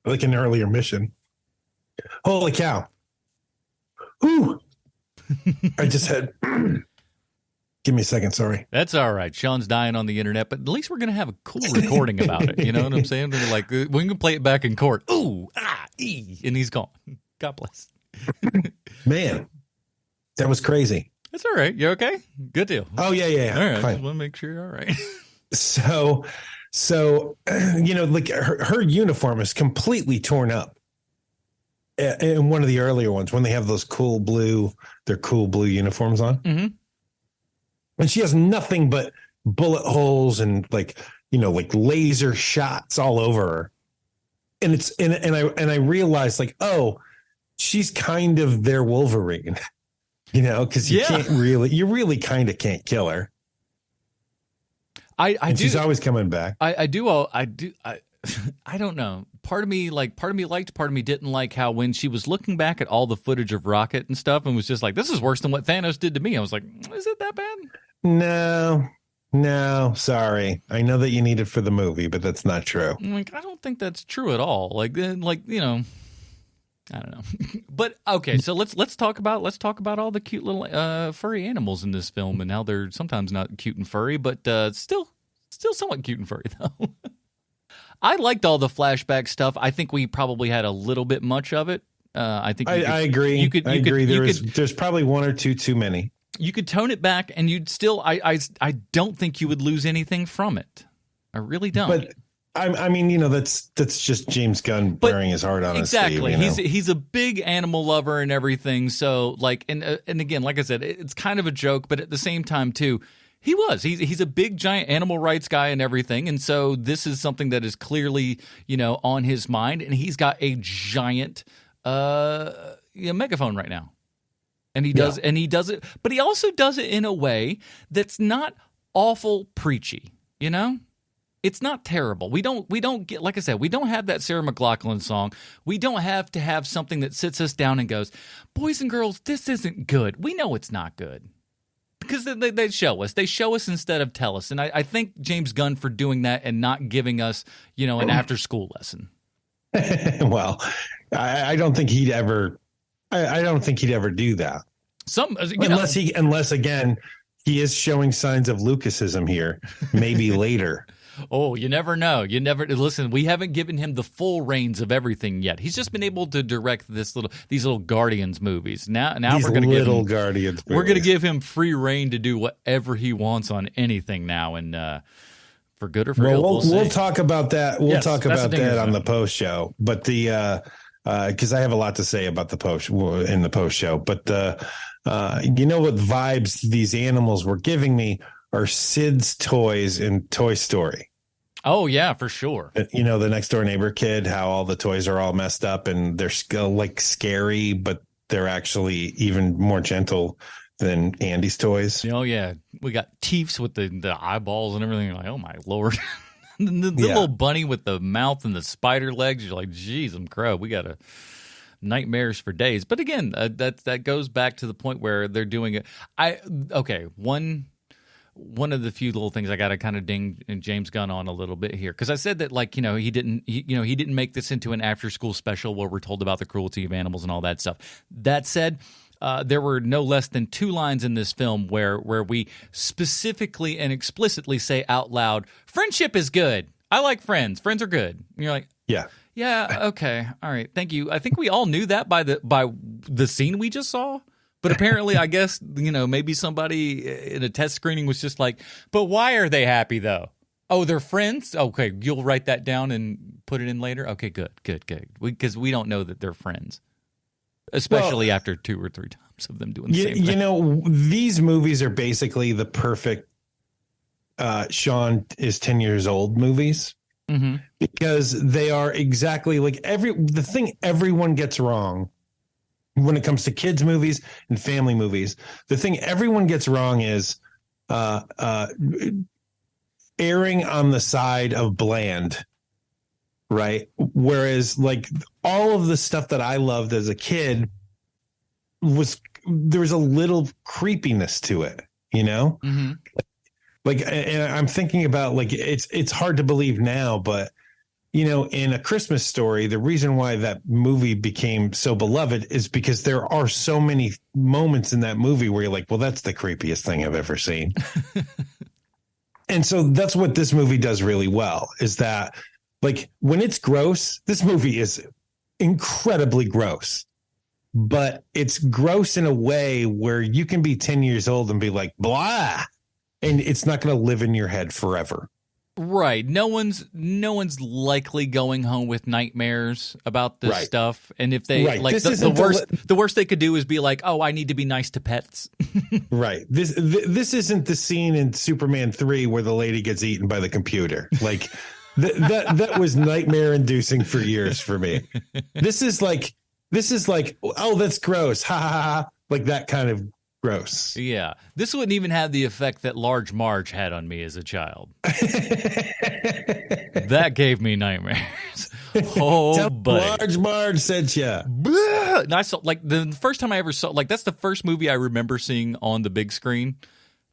like an earlier mission. Holy cow. Whew. I just had... Give me a second, sorry. That's all right. Sean's dying on the internet, but at least we're going to have a cool recording about it. You know what I'm saying? We're like, we can play it back in court. Ooh, and he's gone. God bless. Man, that was crazy. That's all right. You okay? Good deal. Oh, yeah. All right. Fine. Just want to make sure you're all right. So, you know, like her uniform is completely torn up. In one of the earlier ones, when they have those cool blue uniforms on. Mm-hmm. And she has nothing but bullet holes and like laser shots all over her. And it's and I realized like, oh, she's kind of their Wolverine, because you really kind of can't kill her. She's always coming back. I don't know. Part of me liked, part of me didn't like how when she was looking back at all the footage of Rocket and stuff and was just like, this is worse than what Thanos did to me. I was like, is it that bad? No, sorry. I know that you need it for the movie, but that's not true. Like, I don't think that's true at all. I don't know. But okay, so let's talk about all the cute little furry animals in this film and how they're sometimes not cute and furry, but still somewhat cute and furry though. I liked all the flashback stuff. I think we probably had a little bit much of it. I think I agree. I agree. There's probably one or two too many. You could tone it back, and you'd still. I don't think you would lose anything from it. I really don't. But I mean, that's just James Gunn wearing his heart on his sleeve. Exactly. He's a big animal lover and everything. So like, and again, like I said, it's kind of a joke, but at the same time too, he's a big giant animal rights guy and everything. And so this is something that is clearly on his mind, and he's got a giant megaphone right now. And he does it, but he also does it in a way that's not awful preachy, It's not terrible. We don't get, like I said, we don't have that Sarah McLachlan song. We don't have to have something that sits us down and goes, boys and girls, this isn't good. We know it's not good. Because they show us. They show us instead of tell us. And I thank James Gunn for doing that and not giving us, an after-school lesson. Well, I don't think he'd ever... I don't think he'd ever do that. Unless again, he is showing signs of Lucasism here, maybe later. Oh, you never know. Listen, we haven't given him the full reins of everything yet. He's just been able to direct these little Guardians movies. Now we're going to Guardians. We're going to give him free reign to do whatever he wants on anything now, and for good or for ill. We'll talk about that. We'll talk about that on the post show. But because I have a lot to say about the post show, but what vibes these animals were giving me are Sid's toys in Toy Story. Oh yeah, for sure. The next door neighbor kid, how all the toys are all messed up and they're still like scary, but they're actually even more gentle than Andy's toys. Oh yeah, we got teeths with the eyeballs and everything. You're like, oh my Lord. The little bunny with the mouth and the spider legs, you're like, geez, I'm crow. We got nightmares for days. But again, that goes back to the point where they're doing it. One of the few little things I got to kind of ding James Gunn on a little bit here, because I said that he didn't make this into an after school special where we're told about the cruelty of animals and all that stuff. That said, there were no less than 2 lines in this film where we specifically and explicitly say out loud, "Friendship is good. I like friends. Friends are good." And you're like, yeah, okay, all right, thank you. I think we all knew that by the scene we just saw. But apparently, I guess, maybe somebody in a test screening was just like, "But why are they happy, though? Oh, they're friends? Okay, you'll write that down and put it in later? Okay, good. Because we don't know that they're friends, especially after 2 or 3 times of them doing the same thing. These movies are basically the perfect Sean is 10 years old movies. Mm-hmm. Because they are exactly like the thing everyone gets wrong when it comes to kids movies and family movies. The thing everyone gets wrong is erring on the side of bland, right? Whereas like all of the stuff that I loved as a kid there was a little creepiness to it, Mm-hmm. Like, and I'm thinking about like, it's hard to believe now, but in A Christmas Story, the reason why that movie became so beloved is because there are so many moments in that movie where you're like, well, that's the creepiest thing I've ever seen. And so that's what this movie does really well, is that like when it's gross, this movie is incredibly gross, but it's gross in a way where you can be 10 years old and be like, blah, and it's not going to live in your head forever. Right. No one's likely going home with nightmares about this stuff. And if they like the worst they could do is be like, "Oh, I need to be nice to pets." Right. This isn't the scene in Superman 3 where the lady gets eaten by the computer. Like that was nightmare inducing for years for me. This is like, "Oh, that's gross." Ha ha ha. Like that kind of gross. Yeah. This wouldn't even have the effect that Large Marge had on me as a child. That gave me nightmares. Oh, buddy. Large Marge sent you. And I saw, like, the first time I ever saw, like, that's the first movie I remember seeing on the big screen.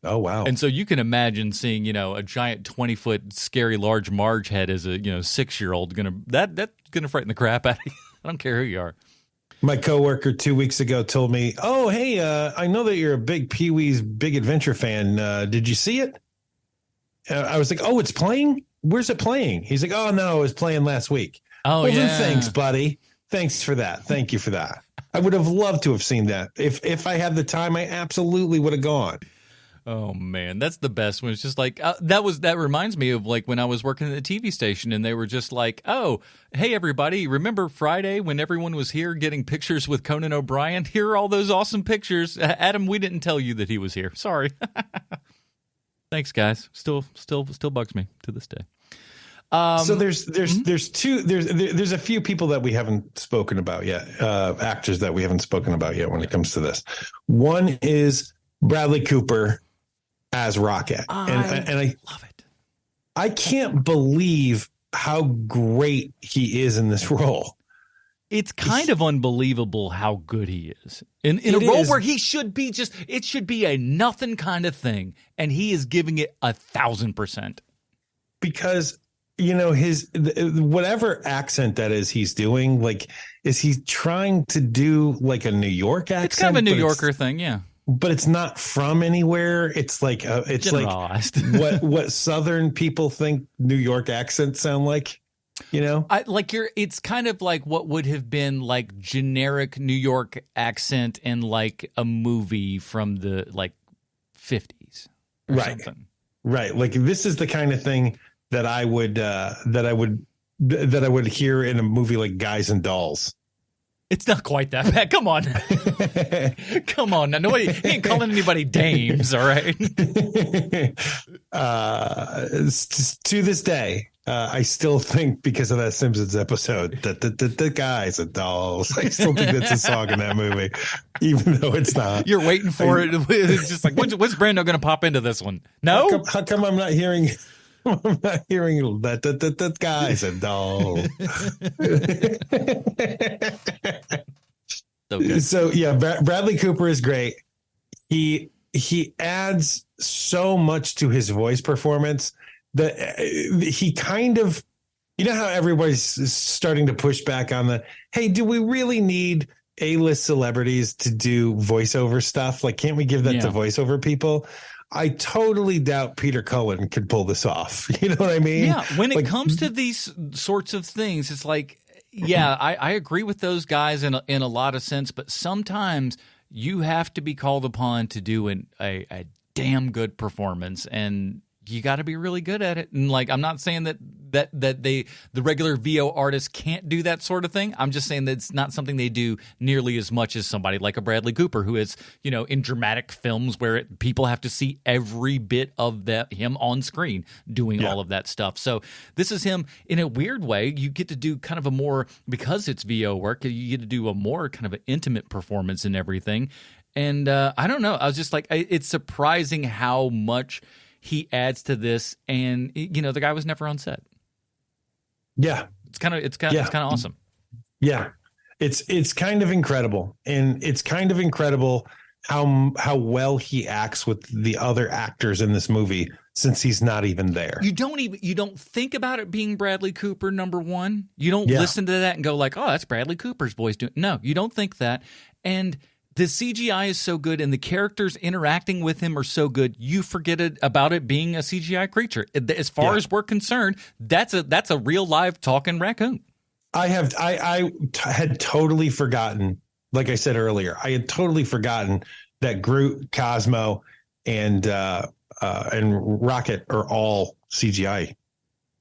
Oh, wow. And so you can imagine seeing, a giant 20-foot scary Large Marge head as a, 6-year-old. That's gonna frighten the crap out of you. I don't care who you are. My coworker 2 weeks ago told me, "Oh, hey, I know that you're a big Pee-wee's Big Adventure fan. Did you see it?" I was like, "Oh, it's playing? Where's it playing?" He's like, "Oh, no, it was playing last week." Oh, well, yeah. Then thanks, buddy. Thanks for that. Thank you for that. I would have loved to have seen that. If I had the time, I absolutely would have gone. Oh man, that's the best one. It's just like that reminds me of like when I was working at the TV station and they were just like, "Oh, hey everybody, remember Friday when everyone was here getting pictures with Conan O'Brien? Here are all those awesome pictures. Adam, we didn't tell you that he was here. Sorry." Thanks, guys. Still bugs me to this day. So there's a few people that we haven't spoken about yet, actors that we haven't spoken about yet when it comes to this. One is Bradley Cooper as Rocket. And I love it. I can't believe how great he is in this role. It's kind of unbelievable how good he is in a role where he should be it should be a nothing kind of thing. And he is giving it 1,000%. Because, his whatever accent that is he's doing, like, is he trying to do like a New York accent? It's kind of a New Yorker thing. Yeah. But it's not from anywhere. It's like it's generalized. Like what Southern people think New York accents sound like, it's kind of like what would have been like generic New York accent in like a movie from the like 50s or something. Right. Like this is the kind of thing that I would hear in a movie like Guys and Dolls. It's not quite that bad. Come on. Come on. Now, he ain't calling anybody dames, all right? To this day, I still think, because of that Simpsons episode, that the Guys and Dolls, I still think that's a song in that movie, even though it's not. You're waiting for it. It's just like, when's Brando going to pop into this one? No? How come I'm not hearing... I'm not hearing that Guys and Dolls. So yeah, Bradley Cooper is great. He adds so much to his voice performance that he kind of, how everybody's starting to push back on hey, do we really need A-list celebrities to do voiceover stuff? Like, can't we give that to voiceover people? I totally doubt Peter Cullen could pull this off. You know what I mean? Yeah. When it comes to these sorts of things, it's like, yeah, I agree with those guys in a lot of sense, but sometimes you have to be called upon to do a damn good performance, and you got to be really good at it. And like, I'm not saying that the regular VO artists can't do that sort of thing. I'm just saying that it's not something they do nearly as much as somebody like a Bradley Cooper, who is, in dramatic films where people have to see every bit of him on screen doing all of that stuff. So this is him in a weird way. You get to do kind of a more, because it's VO work, you get to do a more kind of an intimate performance and everything. And I don't know. I was just like, it's surprising how much he adds to this, and the guy was never on set. Yeah, it's kind of awesome. Yeah, it's kind of incredible, and it's kind of incredible how well he acts with the other actors in this movie, since he's not even there. You don't think about it being Bradley Cooper, number one. You don't listen to that and go like, oh, that's Bradley Cooper's voice doing. No, you don't think that, and the CGI is so good and the characters interacting with him are so good, you forget about it being a CGI creature. As far as we're concerned, that's a real live talking raccoon. I had totally forgotten, like I said earlier, I had totally forgotten that Groot, Cosmo, and Rocket are all CGI.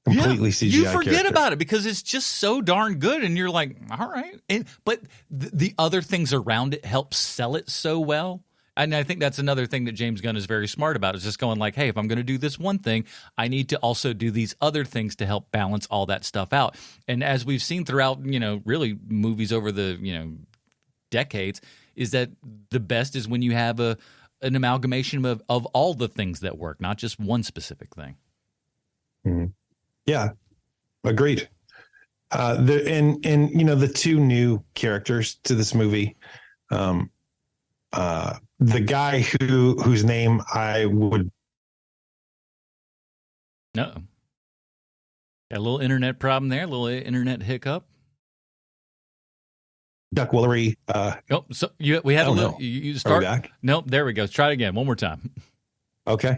Completely CGI. You forget about it because it's just so darn good, and you're like, all right. But the other things around it help sell it so well. And I think that's another thing that James Gunn is very smart about, is just going like, hey, if I'm going to do this one thing, I need to also do these other things to help balance all that stuff out. And as we've seen throughout, really movies over the, decades, is that the best is when you have an amalgamation of all the things that work, not just one specific thing. Mm-hmm. Yeah, agreed. The two new characters to this movie, the guy whose name I would. No, got a little internet problem there, a little internet hiccup. Chuck Woolery. So we had a little. You start. Back? Nope. There we go. Let's try it again. One more time. Okay.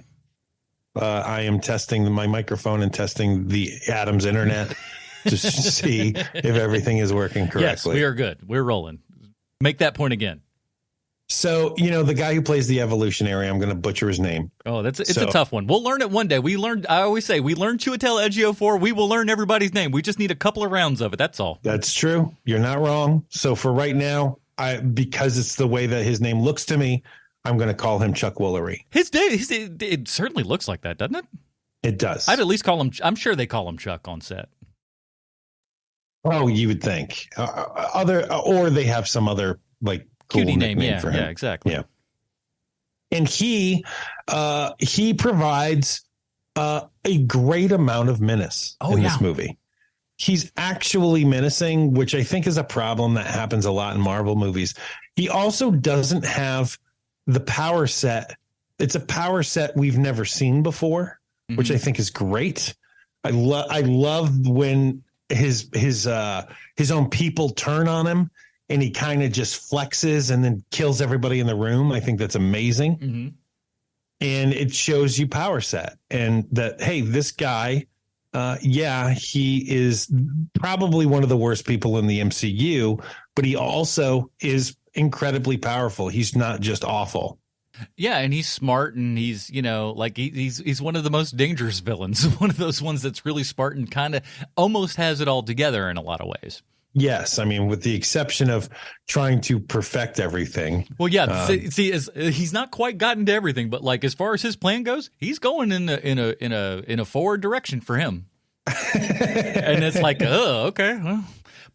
I am testing my microphone and testing the Adams internet to see if everything is working correctly. Yes, we are good. We're rolling. Make that point again. So, the guy who plays the evolutionary, I'm going to butcher his name. Oh, it's a tough one. We'll learn it one day. I always say, we learned Chiwetel Ejiofor. We will learn everybody's name. We just need a couple of rounds of it. That's all. That's true. You're not wrong. So for right now, because it's the way that his name looks to me, I'm going to call him Chuck Woolery. It certainly looks like that, doesn't it? It does. I'd at least call him. I'm sure they call him Chuck on set. Oh, you would think or they have some other like cool cutie name. For him. Yeah, exactly. Yeah. And he provides a great amount of menace in this movie. He's actually menacing, which I think is a problem that happens a lot in Marvel movies. He also doesn't have the power set. It's a power set we've never seen before, which I think is great. I love when his own people turn on him and he kind of just flexes and then kills everybody in the room. I think that's amazing. Mm-hmm. And it shows you power set, and that, hey, this guy, he is probably one of the worst people in the MCU, but he also is incredibly powerful. He's not just awful. Yeah, and he's smart, and he's, he's one of the most dangerous villains, one of those ones that's really smart and kind of almost has it all together in a lot of ways. Yes, I mean, with the exception of trying to perfect everything. Well, yeah, he's not quite gotten to everything, but like as far as his plan goes, he's going in a forward direction for him. And it's like, oh, okay, well.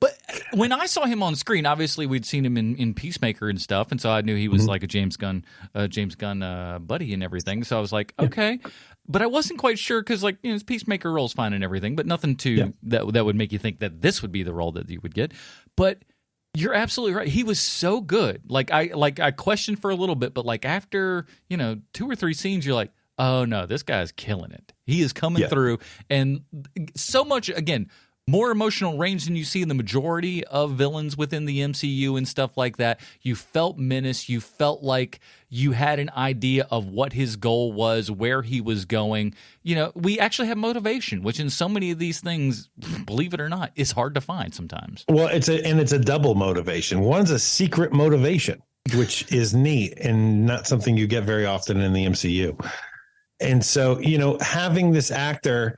But when I saw him on screen, obviously we'd seen him in Peacemaker and stuff, and so I knew he was like a James Gunn buddy and everything. So I was like, okay, but I wasn't quite sure because his Peacemaker role's fine and everything, but nothing that would make you think that this would be the role that you would get. But you're absolutely right. He was so good. I questioned for a little bit, but after 2 or 3 scenes, you're like, oh no, this guy's killing it. He is coming through, and so much again. more emotional range than you see in the majority of villains within the MCU and stuff like that. You felt menace. You felt like you had an idea of what his goal was, where he was going. You know, we actually have motivation, which in so many of these things, believe it or not, is hard to find sometimes. Well, it's a double motivation. One's a secret motivation, which is neat and not something you get very often in the MCU. And so, you know, having this actor,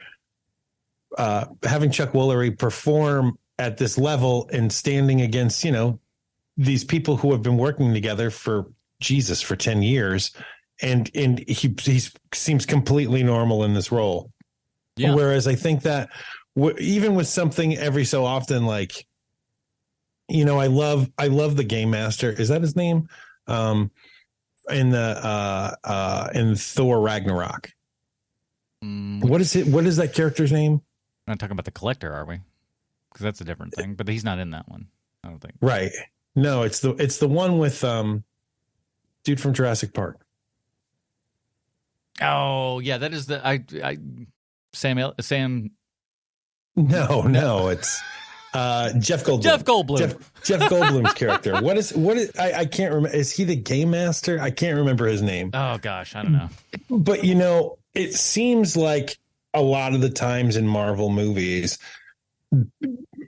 having Chuck Woolery perform at this level and standing against, you know, these people who have been working together for 10 years. And he seems completely normal in this role. Yeah. Whereas I think that even with something every so often, like, you know, I love the Game Master. Is that his name? In Thor Ragnarok. What is that character's name? We're not talking about the Collector, are we? Because that's a different thing. But he's not in that one, I don't think. Right. No, it's the one with dude from Jurassic Park. Oh yeah, that is the Sam. No, it's Jeff Goldblum. Jeff Goldblum's character. What is I can't remember. Is he the Game Master? I can't remember his name. Oh gosh, I don't know. But you know, it seems like a lot of the times in Marvel movies,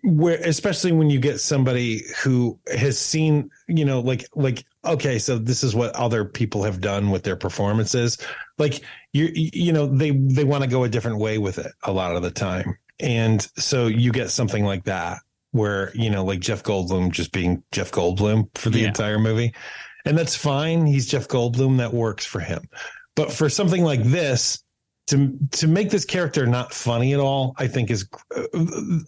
where especially when you get somebody who has seen, you know, like okay, so this is what other people have done with their performances. Like you know, they want to go a different way with it a lot of the time. And so you get something like that where, you know, like Jeff Goldblum just being Jeff Goldblum for the entire movie. And that's fine. He's Jeff Goldblum. That works for him. But for something like this, to make this character not funny at all, I think is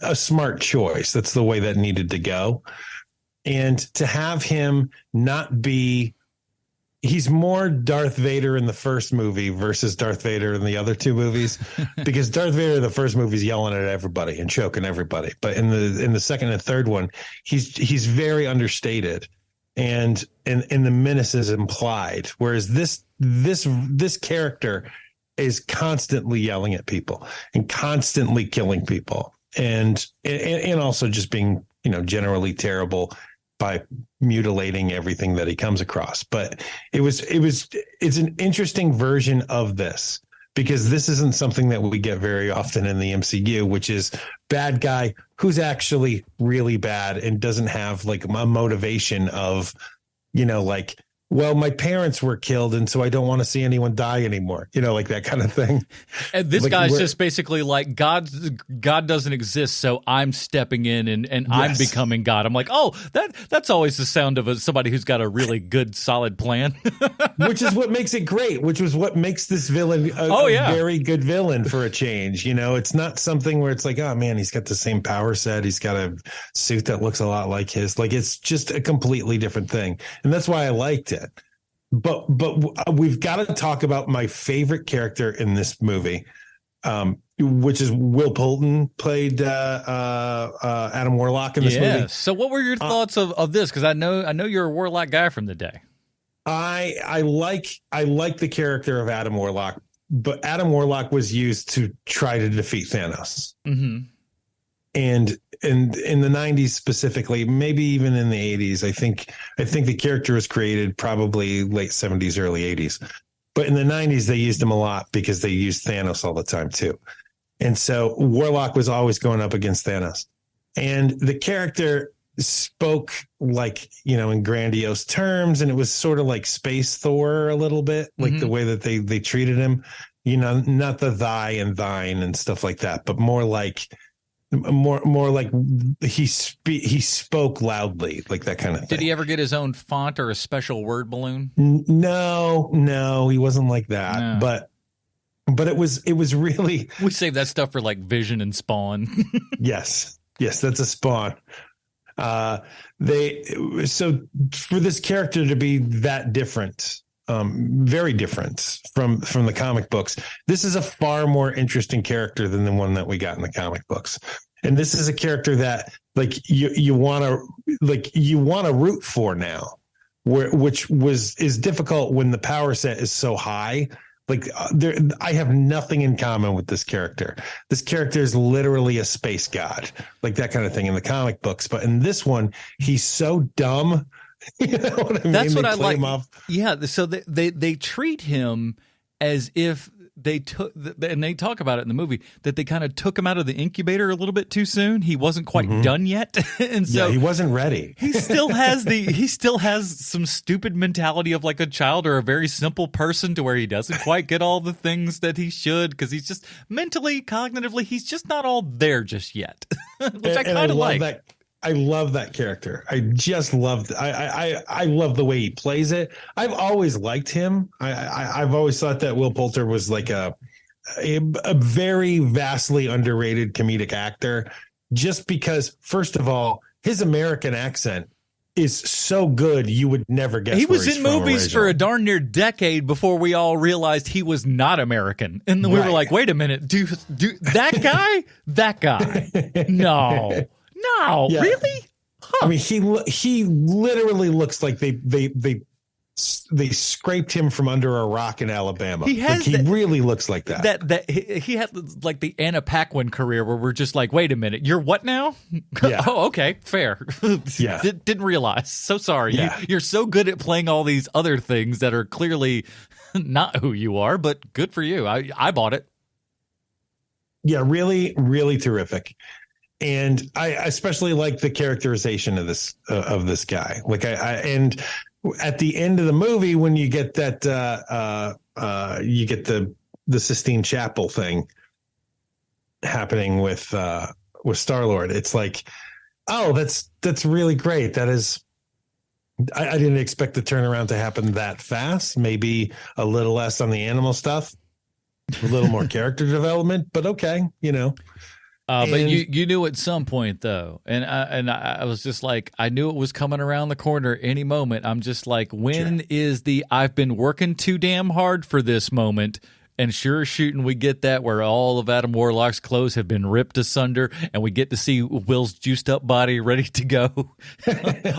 a smart choice. That's the way that needed to go. And to have him not be, he's more Darth Vader in the first movie versus Darth Vader in the other two movies, because Darth Vader in the first movie is yelling at everybody and choking everybody. But in the second and third one, he's very understated, and the menace is implied. Whereas this character is constantly yelling at people and constantly killing people, and also just being, you know, generally terrible by mutilating everything that he comes across. But it's an interesting version of this, because this isn't something that we get very often in the MCU, which is bad guy who's actually really bad and doesn't have like a motivation of, you know, like, well, my parents were killed, and so I don't want to see anyone die anymore. You know, like that kind of thing. And this guy's just basically like, God doesn't exist, so I'm stepping in and yes, I'm becoming God. I'm like, oh, that's always the sound of somebody who's got a really good, solid plan. Which is what makes it great, which was what makes this villain a very good villain for a change. You know, it's not something where it's like, oh, man, he's got the same power set. He's got a suit that looks a lot like his. Like, it's just a completely different thing. And that's why I liked it. But we've got to talk about my favorite character in this movie, which is Will Poulton, played Adam Warlock in this movie. So what were your thoughts of this? Because I know you're a Warlock guy from the day. I like the character of Adam Warlock, but Adam Warlock was used to try to defeat Thanos. Mm-hmm. And in the 90s specifically, maybe even in the 80s, I think the character was created probably late 70s, early 80s. But in the 90s, they used him a lot because they used Thanos all the time, too. And so Warlock was always going up against Thanos. And the character spoke like, you know, in grandiose terms. And it was sort of like Space Thor a little bit, like the way that they treated him, you know, not the thy and thine and stuff like that, but more like he spoke loudly, like that kind of thing. Did he ever get his own font or a special word balloon? No, he wasn't like that. No. But it was really, we save that stuff for like Vision and Spawn. yes, that's a Spawn. So for this character to be that different, very different from the comic books, this is a far more interesting character than the one that we got in the comic books. And this is a character that like you want to root for now, which is difficult when the power set is so high. I have nothing in common with this character. This character is literally a space god, like that kind of thing in the comic books. But in this one, he's so dumb. You know what I mean? That's what They I play like. him off. Yeah, so they treat him as if they took, and they talk about it in the movie, that they kind of took him out of the incubator a little bit too soon. He wasn't quite done yet, and so he wasn't ready. he still has some stupid mentality of like a child or a very simple person, to where he doesn't quite get all the things that he should, because he's just mentally, cognitively, he's just not all there just yet. Which I kind of like. That. I love that character. I just loved. I love the way he plays it. I've always liked him. I've always thought that Will Poulter was like a very vastly underrated comedic actor, just because, first of all, his American accent is so good you would never guess. He was where he's in from movies originally. for a darn near decade before we all realized he was not American, and then we were Right. like, "Wait a minute, do that guy? That guy? No." No, Yeah. really? Huh. I mean, he literally looks like they scraped him from under a rock in Alabama. He has he really looks like that. That he had like the Anna Paquin career, where we're just like, wait a minute, you're what now? Yeah. Oh, okay, fair. Yeah. Didn't realize. So sorry. Yeah. You're so good at playing all these other things that are clearly not who you are, but good for you. I bought it. Yeah, really, really terrific. And I especially like the characterization of this guy. Like and at the end of the movie, when you get that you get the Sistine Chapel thing happening with Star-Lord, it's like, oh, that's really great. That is, I didn't expect the turnaround to happen that fast. Maybe a little less on the animal stuff, a little more character development, but okay, you know. But you knew at some point, though, and I was just like, I knew it was coming around the corner any moment. I'm just like, when is the I've been working too damn hard for this moment? And sure as shooting, we get that, where all of Adam Warlock's clothes have been ripped asunder, and we get to see Will's juiced up body ready to go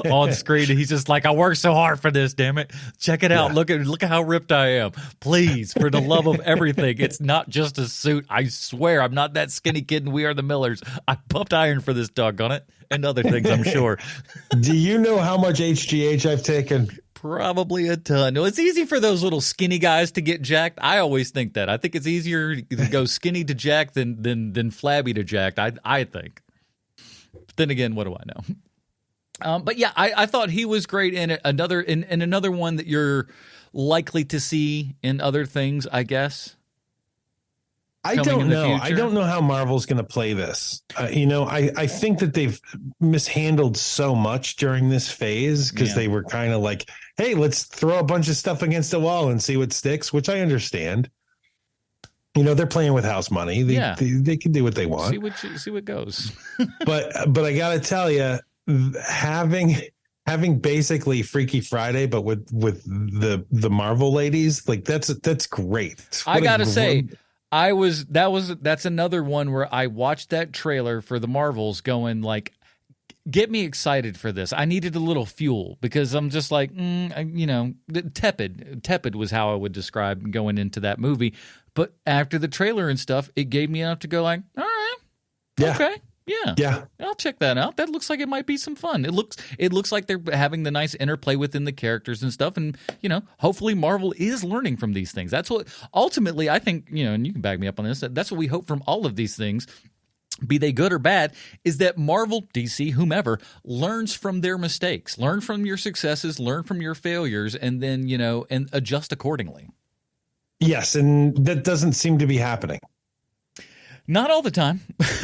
on screen. And he's just like, I worked so hard for this, damn it. Check it out. Yeah. Look at how ripped I am. Please, for the love of everything. It's not just a suit. I swear, I'm not that skinny kid in We Are the Millers. I pumped iron for this, doggone it. And other things, I'm sure. Do you know how much HGH I've taken? Probably a ton. No, it's easy for those little skinny guys to get jacked. I always think that. I think it's easier to go skinny to jacked than flabby to jacked. I think. But then again, what do I know? But yeah, I thought he was great in it. Another one that you're likely to see in other things, I guess. I don't know. I don't know how Marvel's going to play this. I think that they've mishandled so much during this phase, because they were kind of like, hey, let's throw a bunch of stuff against the wall and see what sticks, which I understand. They're playing with house money. They can do what they want. See what goes. but I got to tell you, having basically Freaky Friday, but with the Marvel ladies, like that's great. I got to say, that's another one where I watched that trailer for the Marvels going like, get me excited for this. I needed a little fuel, because I'm just like, tepid was how I would describe going into that movie. But after the trailer and stuff, it gave me enough to go like, all right, okay. Yeah. I'll check that out. That looks like it might be some fun. It looks like they're having the nice interplay within the characters and stuff. And, hopefully Marvel is learning from these things. That's what ultimately I think, and you can back me up on this, that's what we hope from all of these things, be they good or bad, is that Marvel, DC, whomever, learns from their mistakes, learn from your successes, learn from your failures, and then, and adjust accordingly. Yes. And that doesn't seem to be happening. Not all the time,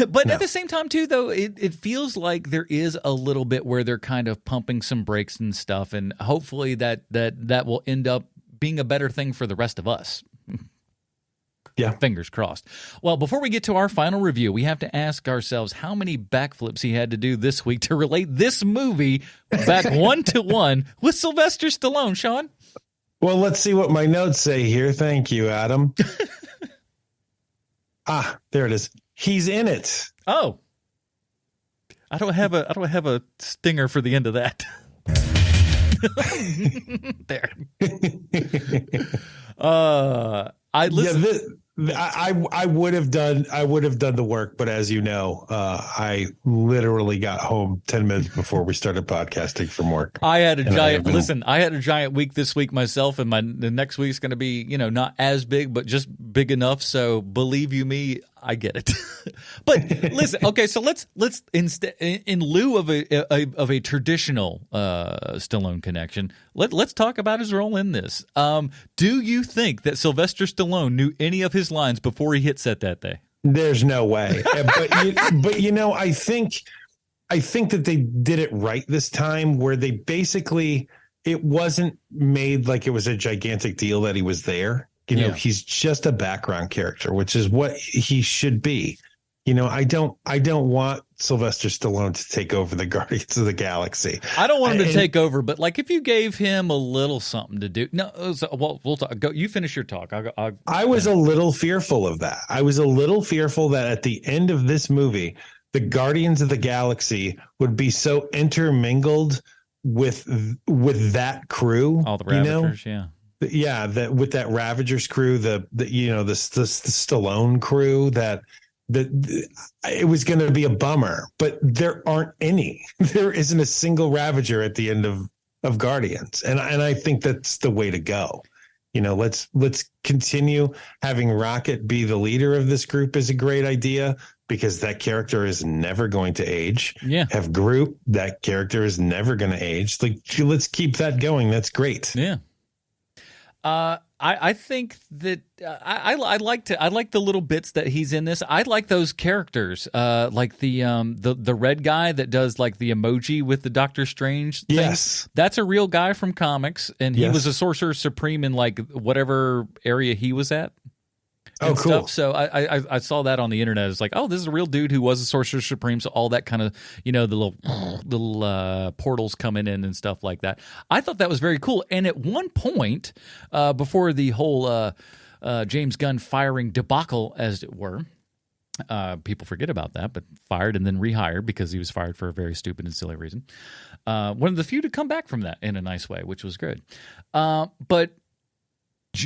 but No. at the same time, too, though, it feels like there is a little bit where they're kind of pumping some brakes and stuff, and hopefully that will end up being a better thing for the rest of us. Yeah. Fingers crossed. Well, before we get to our final review, we have to ask ourselves how many backflips he had to do this week to relate this movie back 1-to-1 with Sylvester Stallone, Sean. Well, let's see what my notes say here. Thank you, Adam. There it is. He's in it. Oh, I don't have a stinger for the end of that. There. I listen. I would have done the work, but as you know, I literally got home 10 minutes before we started podcasting from work. I had a giant week this week myself, and the next week's going to be, not as big, but just big enough. So believe you me, I get it. But listen, okay, so let's instead, in lieu of a traditional Stallone connection, let's talk about his role in this. Do you think that Sylvester Stallone knew any of his lines before he hit set that day? There's no way. but I think that they did it right this time, where they basically, it wasn't made like it was a gigantic deal that he was there. He's just a background character, which is what he should be. I don't want Sylvester Stallone to take over the Guardians of the Galaxy. I don't want him to take over, but like if you gave him a little something to do. No, we'll talk. Go. You finish your talk. I was a little fearful of that. I was a little fearful that at the end of this movie, the Guardians of the Galaxy would be so intermingled with that crew. All the Ravagers, yeah. Yeah, with that Ravagers crew, the Stallone crew, that it was going to be a bummer, but there aren't any. There isn't a single Ravager at the end of Guardians, and I think that's the way to go. Let's continue having Rocket be the leader of this group is a great idea, because that character is never going to age. Yeah. Have Groot, that character is never going to age. Like, let's keep that going. That's great. Yeah. I think that I like the little bits that he's in this. I like those characters, like the red guy that does like the emoji with the Doctor Strange thing. Yes, that's a real guy from comics, and he was a Sorcerer Supreme in like whatever area he was at. Oh, cool. Stuff. So I saw that on the internet. It's like, oh, this is a real dude who was a Sorcerer Supreme. So all that kind of, the little portals coming in and stuff like that. I thought that was very cool. And at one point, before the whole James Gunn firing debacle, as it were, people forget about that, but fired and then rehired because he was fired for a very stupid and silly reason. One of the few to come back from that in a nice way, which was good. But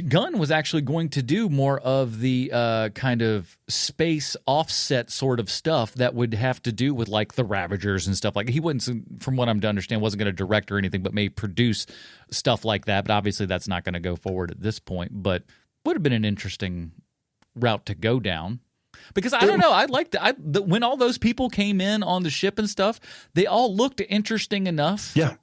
Gunn was actually going to do more of the kind of space offset sort of stuff that would have to do with like the Ravagers and stuff. Like he wouldn't, from what I'm to understand, wasn't going to direct or anything, but may produce stuff like that. But obviously that's not going to go forward at this point. But would have been an interesting route to go down. Because I don't know, I liked when all those people came in on the ship and stuff, they all looked interesting enough. Yeah.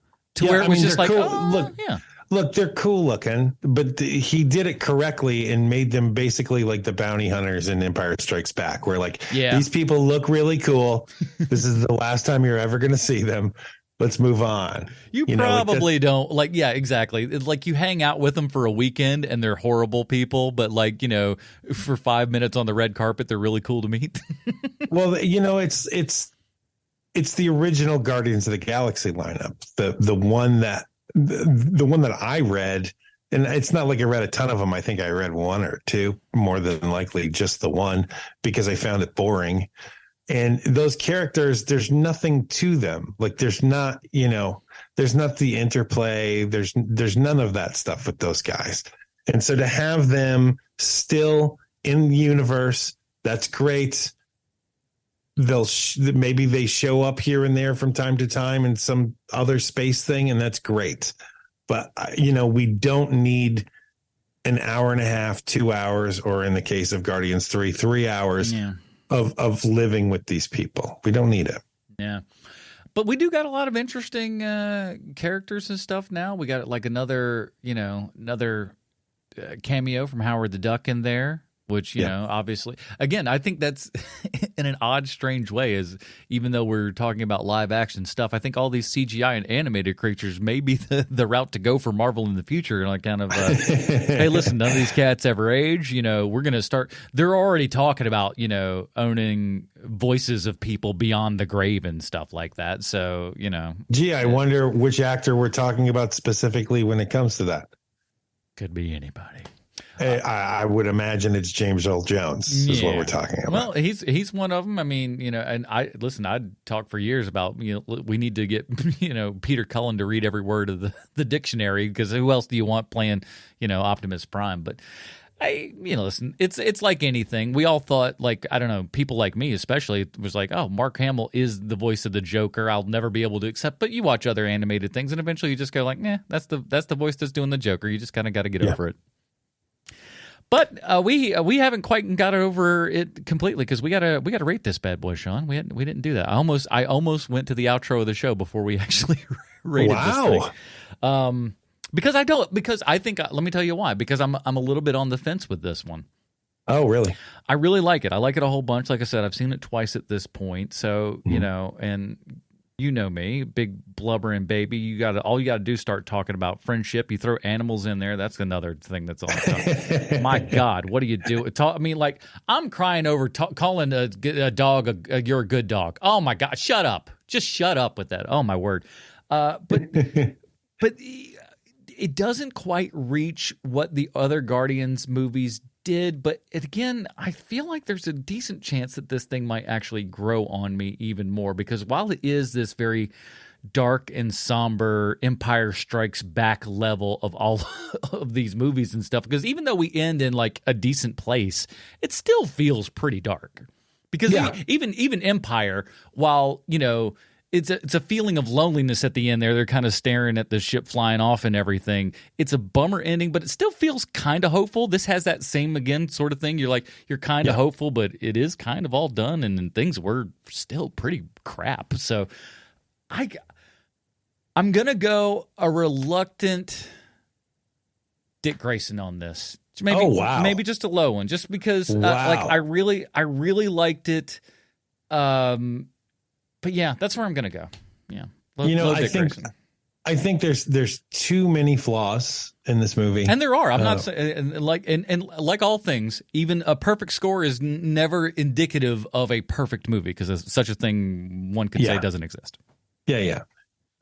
Where it was just like, cool. oh, look, yeah. Look, they're cool looking, but he did it correctly and made them basically like the bounty hunters in Empire Strikes Back, where like, these people look really cool. This is the last time you're ever going to see them. Let's move on. You probably don't like, yeah, exactly. It's like you hang out with them for a weekend and they're horrible people, but like, for 5 minutes on the red carpet, they're really cool to meet. Well, it's the original Guardians of the Galaxy lineup, the one that I read, and it's not like I read a ton of them. I think I read one or two, more than likely just the one, because I found it boring. And those characters, there's nothing to them. Like there's not the interplay. There's none of that stuff with those guys. And so to have them still in the universe, that's great. Maybe they show up here and there from time to time in some other space thing, and that's great. But we don't need an hour and a half, 2 hours, or in the case of Guardians 3 hours of living with these people. We don't need it. Yeah. But we do got a lot of interesting characters and stuff now. We got like another cameo from Howard the Duck in there. Which, obviously, again, I think that's in an odd, strange way, is even though we're talking about live action stuff, I think all these CGI and animated creatures may be the route to go for Marvel in the future. Like kind of, hey, listen, none of these cats ever age. We're going to start. They're already talking about, owning voices of people beyond the grave and stuff like that. So, Gee, I wonder which actor we're talking about specifically when it comes to that. Could be anybody. I would imagine it's James Earl Jones is what we're talking about. Well, he's one of them. I mean, and I'd talk for years about, we need to get, Peter Cullen to read every word of the dictionary, because who else do you want playing, Optimus Prime? But Listen, it's like anything. We all thought, like, I don't know, people like me especially was like, oh, Mark Hamill is the voice of the Joker. I'll never be able to accept. But you watch other animated things, and eventually you just go like, nah, that's the voice that's doing the Joker. You just kind of got to get over it. But we haven't quite got over it completely because we gotta rate this bad boy, Sean. We didn't do that. I almost went to the outro of the show before we actually rated this thing. Because I think, let me tell you why. Because I'm a little bit on the fence with this one. Oh, really? I really like it. I like it a whole bunch. Like I said, I've seen it twice at this point. So and you know me, big blubbering baby. All you gotta do is start talking about friendship. You throw animals in there. That's another thing that's on. My God, what do you do? Like I'm crying over calling a dog you're a good dog. Oh my God, shut up! Just shut up with that. Oh my word. But it doesn't quite reach what the other Guardians movies did. But again, I feel like there's a decent chance that this thing might actually grow on me even more. Because while it is this very dark and somber Empire Strikes Back level of all of these movies and stuff, because even though we end in like a decent place, it still feels pretty dark. Because even Empire, while, it's a feeling of loneliness at the end there. They're kind of staring at the ship flying off and everything. It's a bummer ending, but it still feels kind of hopeful. This has that same, again, sort of thing. You're kind of hopeful, but it is kind of all done, and things were still pretty crap. So I'm going to go a reluctant Dick Grayson on this. Maybe just a low one, just because I really liked it. But yeah, that's where I'm going to go. Yeah. I think there's too many flaws in this movie. And there are. I'm not saying, and like all things, even a perfect score is never indicative of a perfect movie, because such a thing one could say doesn't exist. Yeah.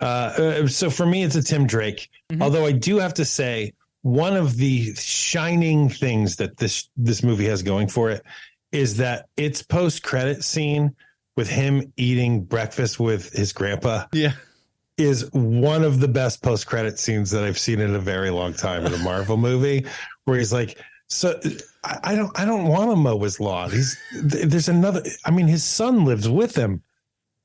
So for me, it's a Tim Drake. Mm-hmm. Although I do have to say, one of the shining things that this movie has going for it is that its post-credit scene with him eating breakfast with his grandpa is one of the best post-credit scenes that I've seen in a very long time in a Marvel movie, where he's like, so I don't want to mow his lawn. There's another, his son lives with him.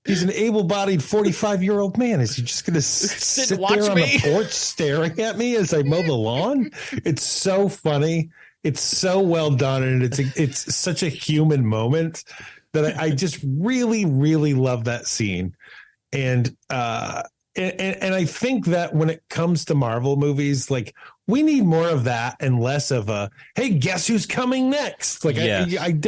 He's an able-bodied 45-year-old man. Is he just going to sit there on the porch staring at me as I mow the lawn? It's so funny. It's so well done. And it's such a human moment that I just really, really love that scene. And I think that when it comes to Marvel movies, like, we need more of that and less of a, hey, guess who's coming next? Like,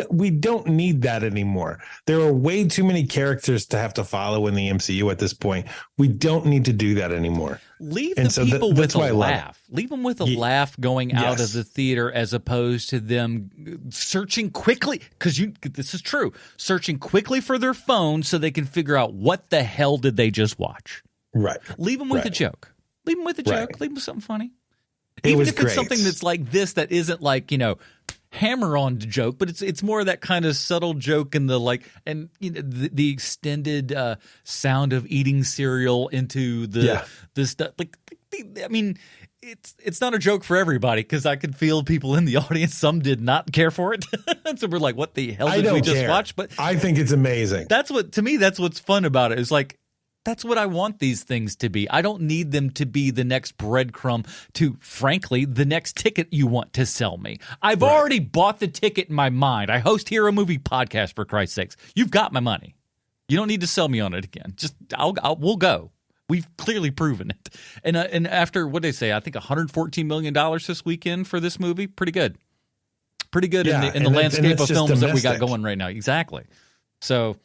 we don't need that anymore. There are way too many characters to have to follow in the MCU at this point. We don't need to do that anymore. Leave people with a laugh. Leave them with a laugh going out of the theater, as opposed to them searching quickly, because this is true, searching quickly for their phone so they can figure out what the hell did they just watch. Right. Leave them with a joke. Leave them with a joke. Leave them with something funny. Even if it's something that's like this, that isn't like, hammer on joke, but it's more of that kind of subtle joke, and the extended sound of eating cereal into the stuff. Like, it's not a joke for everybody, because I could feel people in the audience, some did not care for it. So we're like, what the hell did we just watch? But I think it's amazing. That's what's fun about it. It's like, that's what I want these things to be. I don't need them to be the next breadcrumb to, frankly, the next ticket you want to sell me. I've already bought the ticket in my mind. I host Hero Movie Podcast, for Christ's sakes. You've got my money. You don't need to sell me on it again. Just we'll go. We've clearly proven it. And after, what they say, I think $114 million this weekend for this movie. Pretty good. Pretty good in the landscape of films that we got going right now. Exactly. So,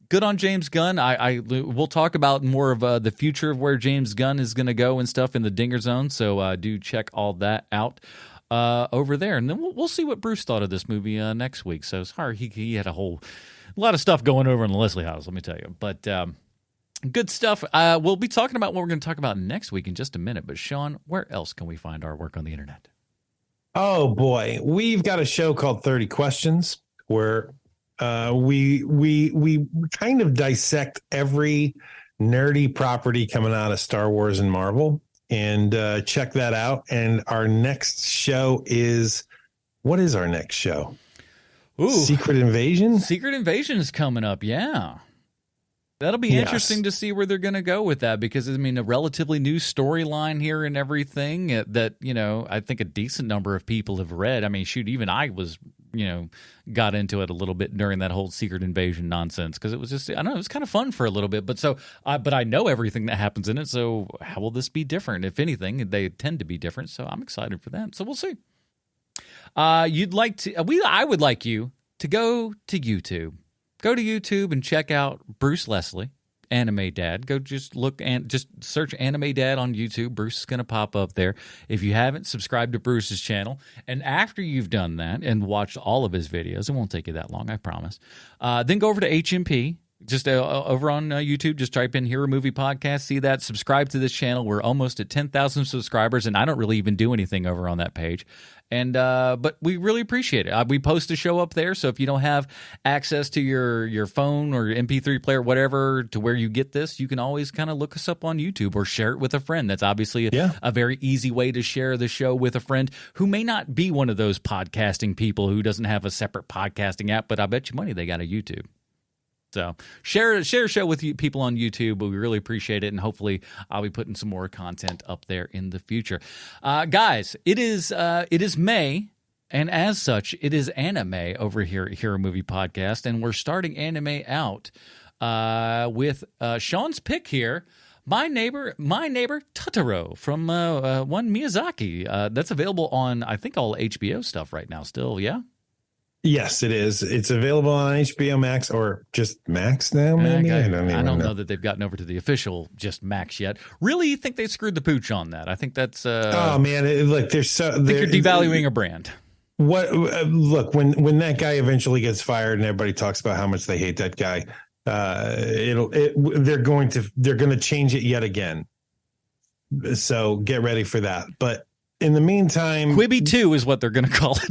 good on James Gunn. We'll talk about more of the future of where James Gunn is going to go and stuff in the Dinger Zone. So do check all that out over there, and then we'll see what Bruce thought of this movie next week. So sorry, he had a lot of stuff going over in the Leslie house. Let me tell you, but good stuff. We'll be talking about what we're going to talk about next week in just a minute. But Sean, where else can we find our work on the internet? Oh boy, we've got a show called 30 Questions where we kind of dissect every nerdy property coming out of Star Wars and Marvel. and check that out. And our next show is, what is our next show? Ooh, Secret Invasion? Secret Invasion is coming up, yeah. That'll be interesting to see where they're going to go with that, because, I mean, a relatively new storyline here and everything that, you know, I think a decent number of people have read. I mean, shoot, even I was, you know, got into it a little bit during that whole Secret Invasion nonsense, because it was just, I don't know, it was kind of fun for a little bit. But I know everything that happens in it, so how will this be different? If anything, they tend to be different, so I'm excited for that. So we'll see. I would like you to go to YouTube. Go to YouTube and check out Bruce Leslie, Anime Dad. Go just look and just search Anime Dad on YouTube. Bruce is going to pop up there. If you haven't, subscribe to Bruce's channel. And after you've done that and watched all of his videos, it won't take you that long, I promise. Then go over to HMP. Just over on YouTube, just type in Hero Movie Podcast, see that, subscribe to this channel. We're almost at 10,000 subscribers, and I don't really even do anything over on that page. And but we really appreciate it. We post a show up there, so if you don't have access to your phone or MP3 player, whatever, to where you get this, you can always kind of look us up on YouTube or share it with a friend. That's obviously a very easy way to share the show with a friend who may not be one of those podcasting people who doesn't have a separate podcasting app, but I bet you money they got a YouTube. So share a show with people on YouTube, but we really appreciate it, and hopefully I'll be putting some more content up there in the future. Guys, it is May, and as such, it is anime over here at Hero Movie Podcast, and we're starting anime out with Sean's pick here. My neighbor Totoro from one Miyazaki. That's available on, I think, all HBO stuff right now still, yeah? Yes, it is. It's available on HBO Max, or just Max now, maybe? I don't know that they've gotten over to the official just Max yet. Really think they screwed the pooch on that. I think that's... oh, man. Look, you're devaluing a brand. Look, when that guy eventually gets fired and everybody talks about how much they hate that guy, they're going to change it yet again. So get ready for that. But in the meantime, Quibi 2 is what they're going to call it.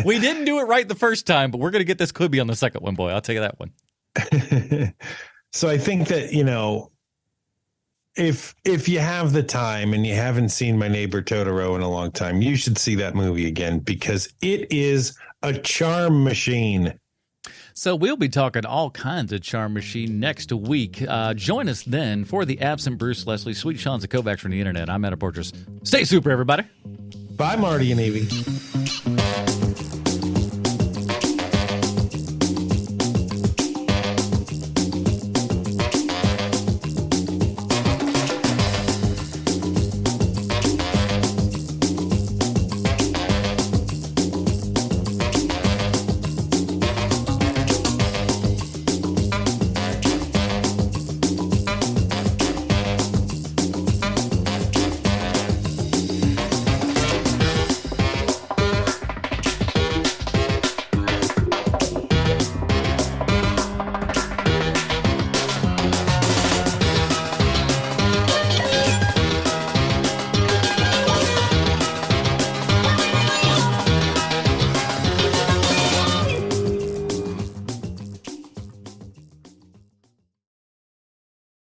We didn't do it right the first time, but we're going to get this Quibi on the second one, boy. I'll tell you that one. So I think that, you know, if you have the time and you haven't seen My Neighbor Totoro in a long time, you should see that movie again, because it is a charm machine. So we'll be talking all kinds of Charm Machine next week. Join us then for the absent Bruce Leslie, Sweet Sean's a Kovacs from the internet. I'm Matt Portress. Stay super, everybody. Bye, Marty and Evie.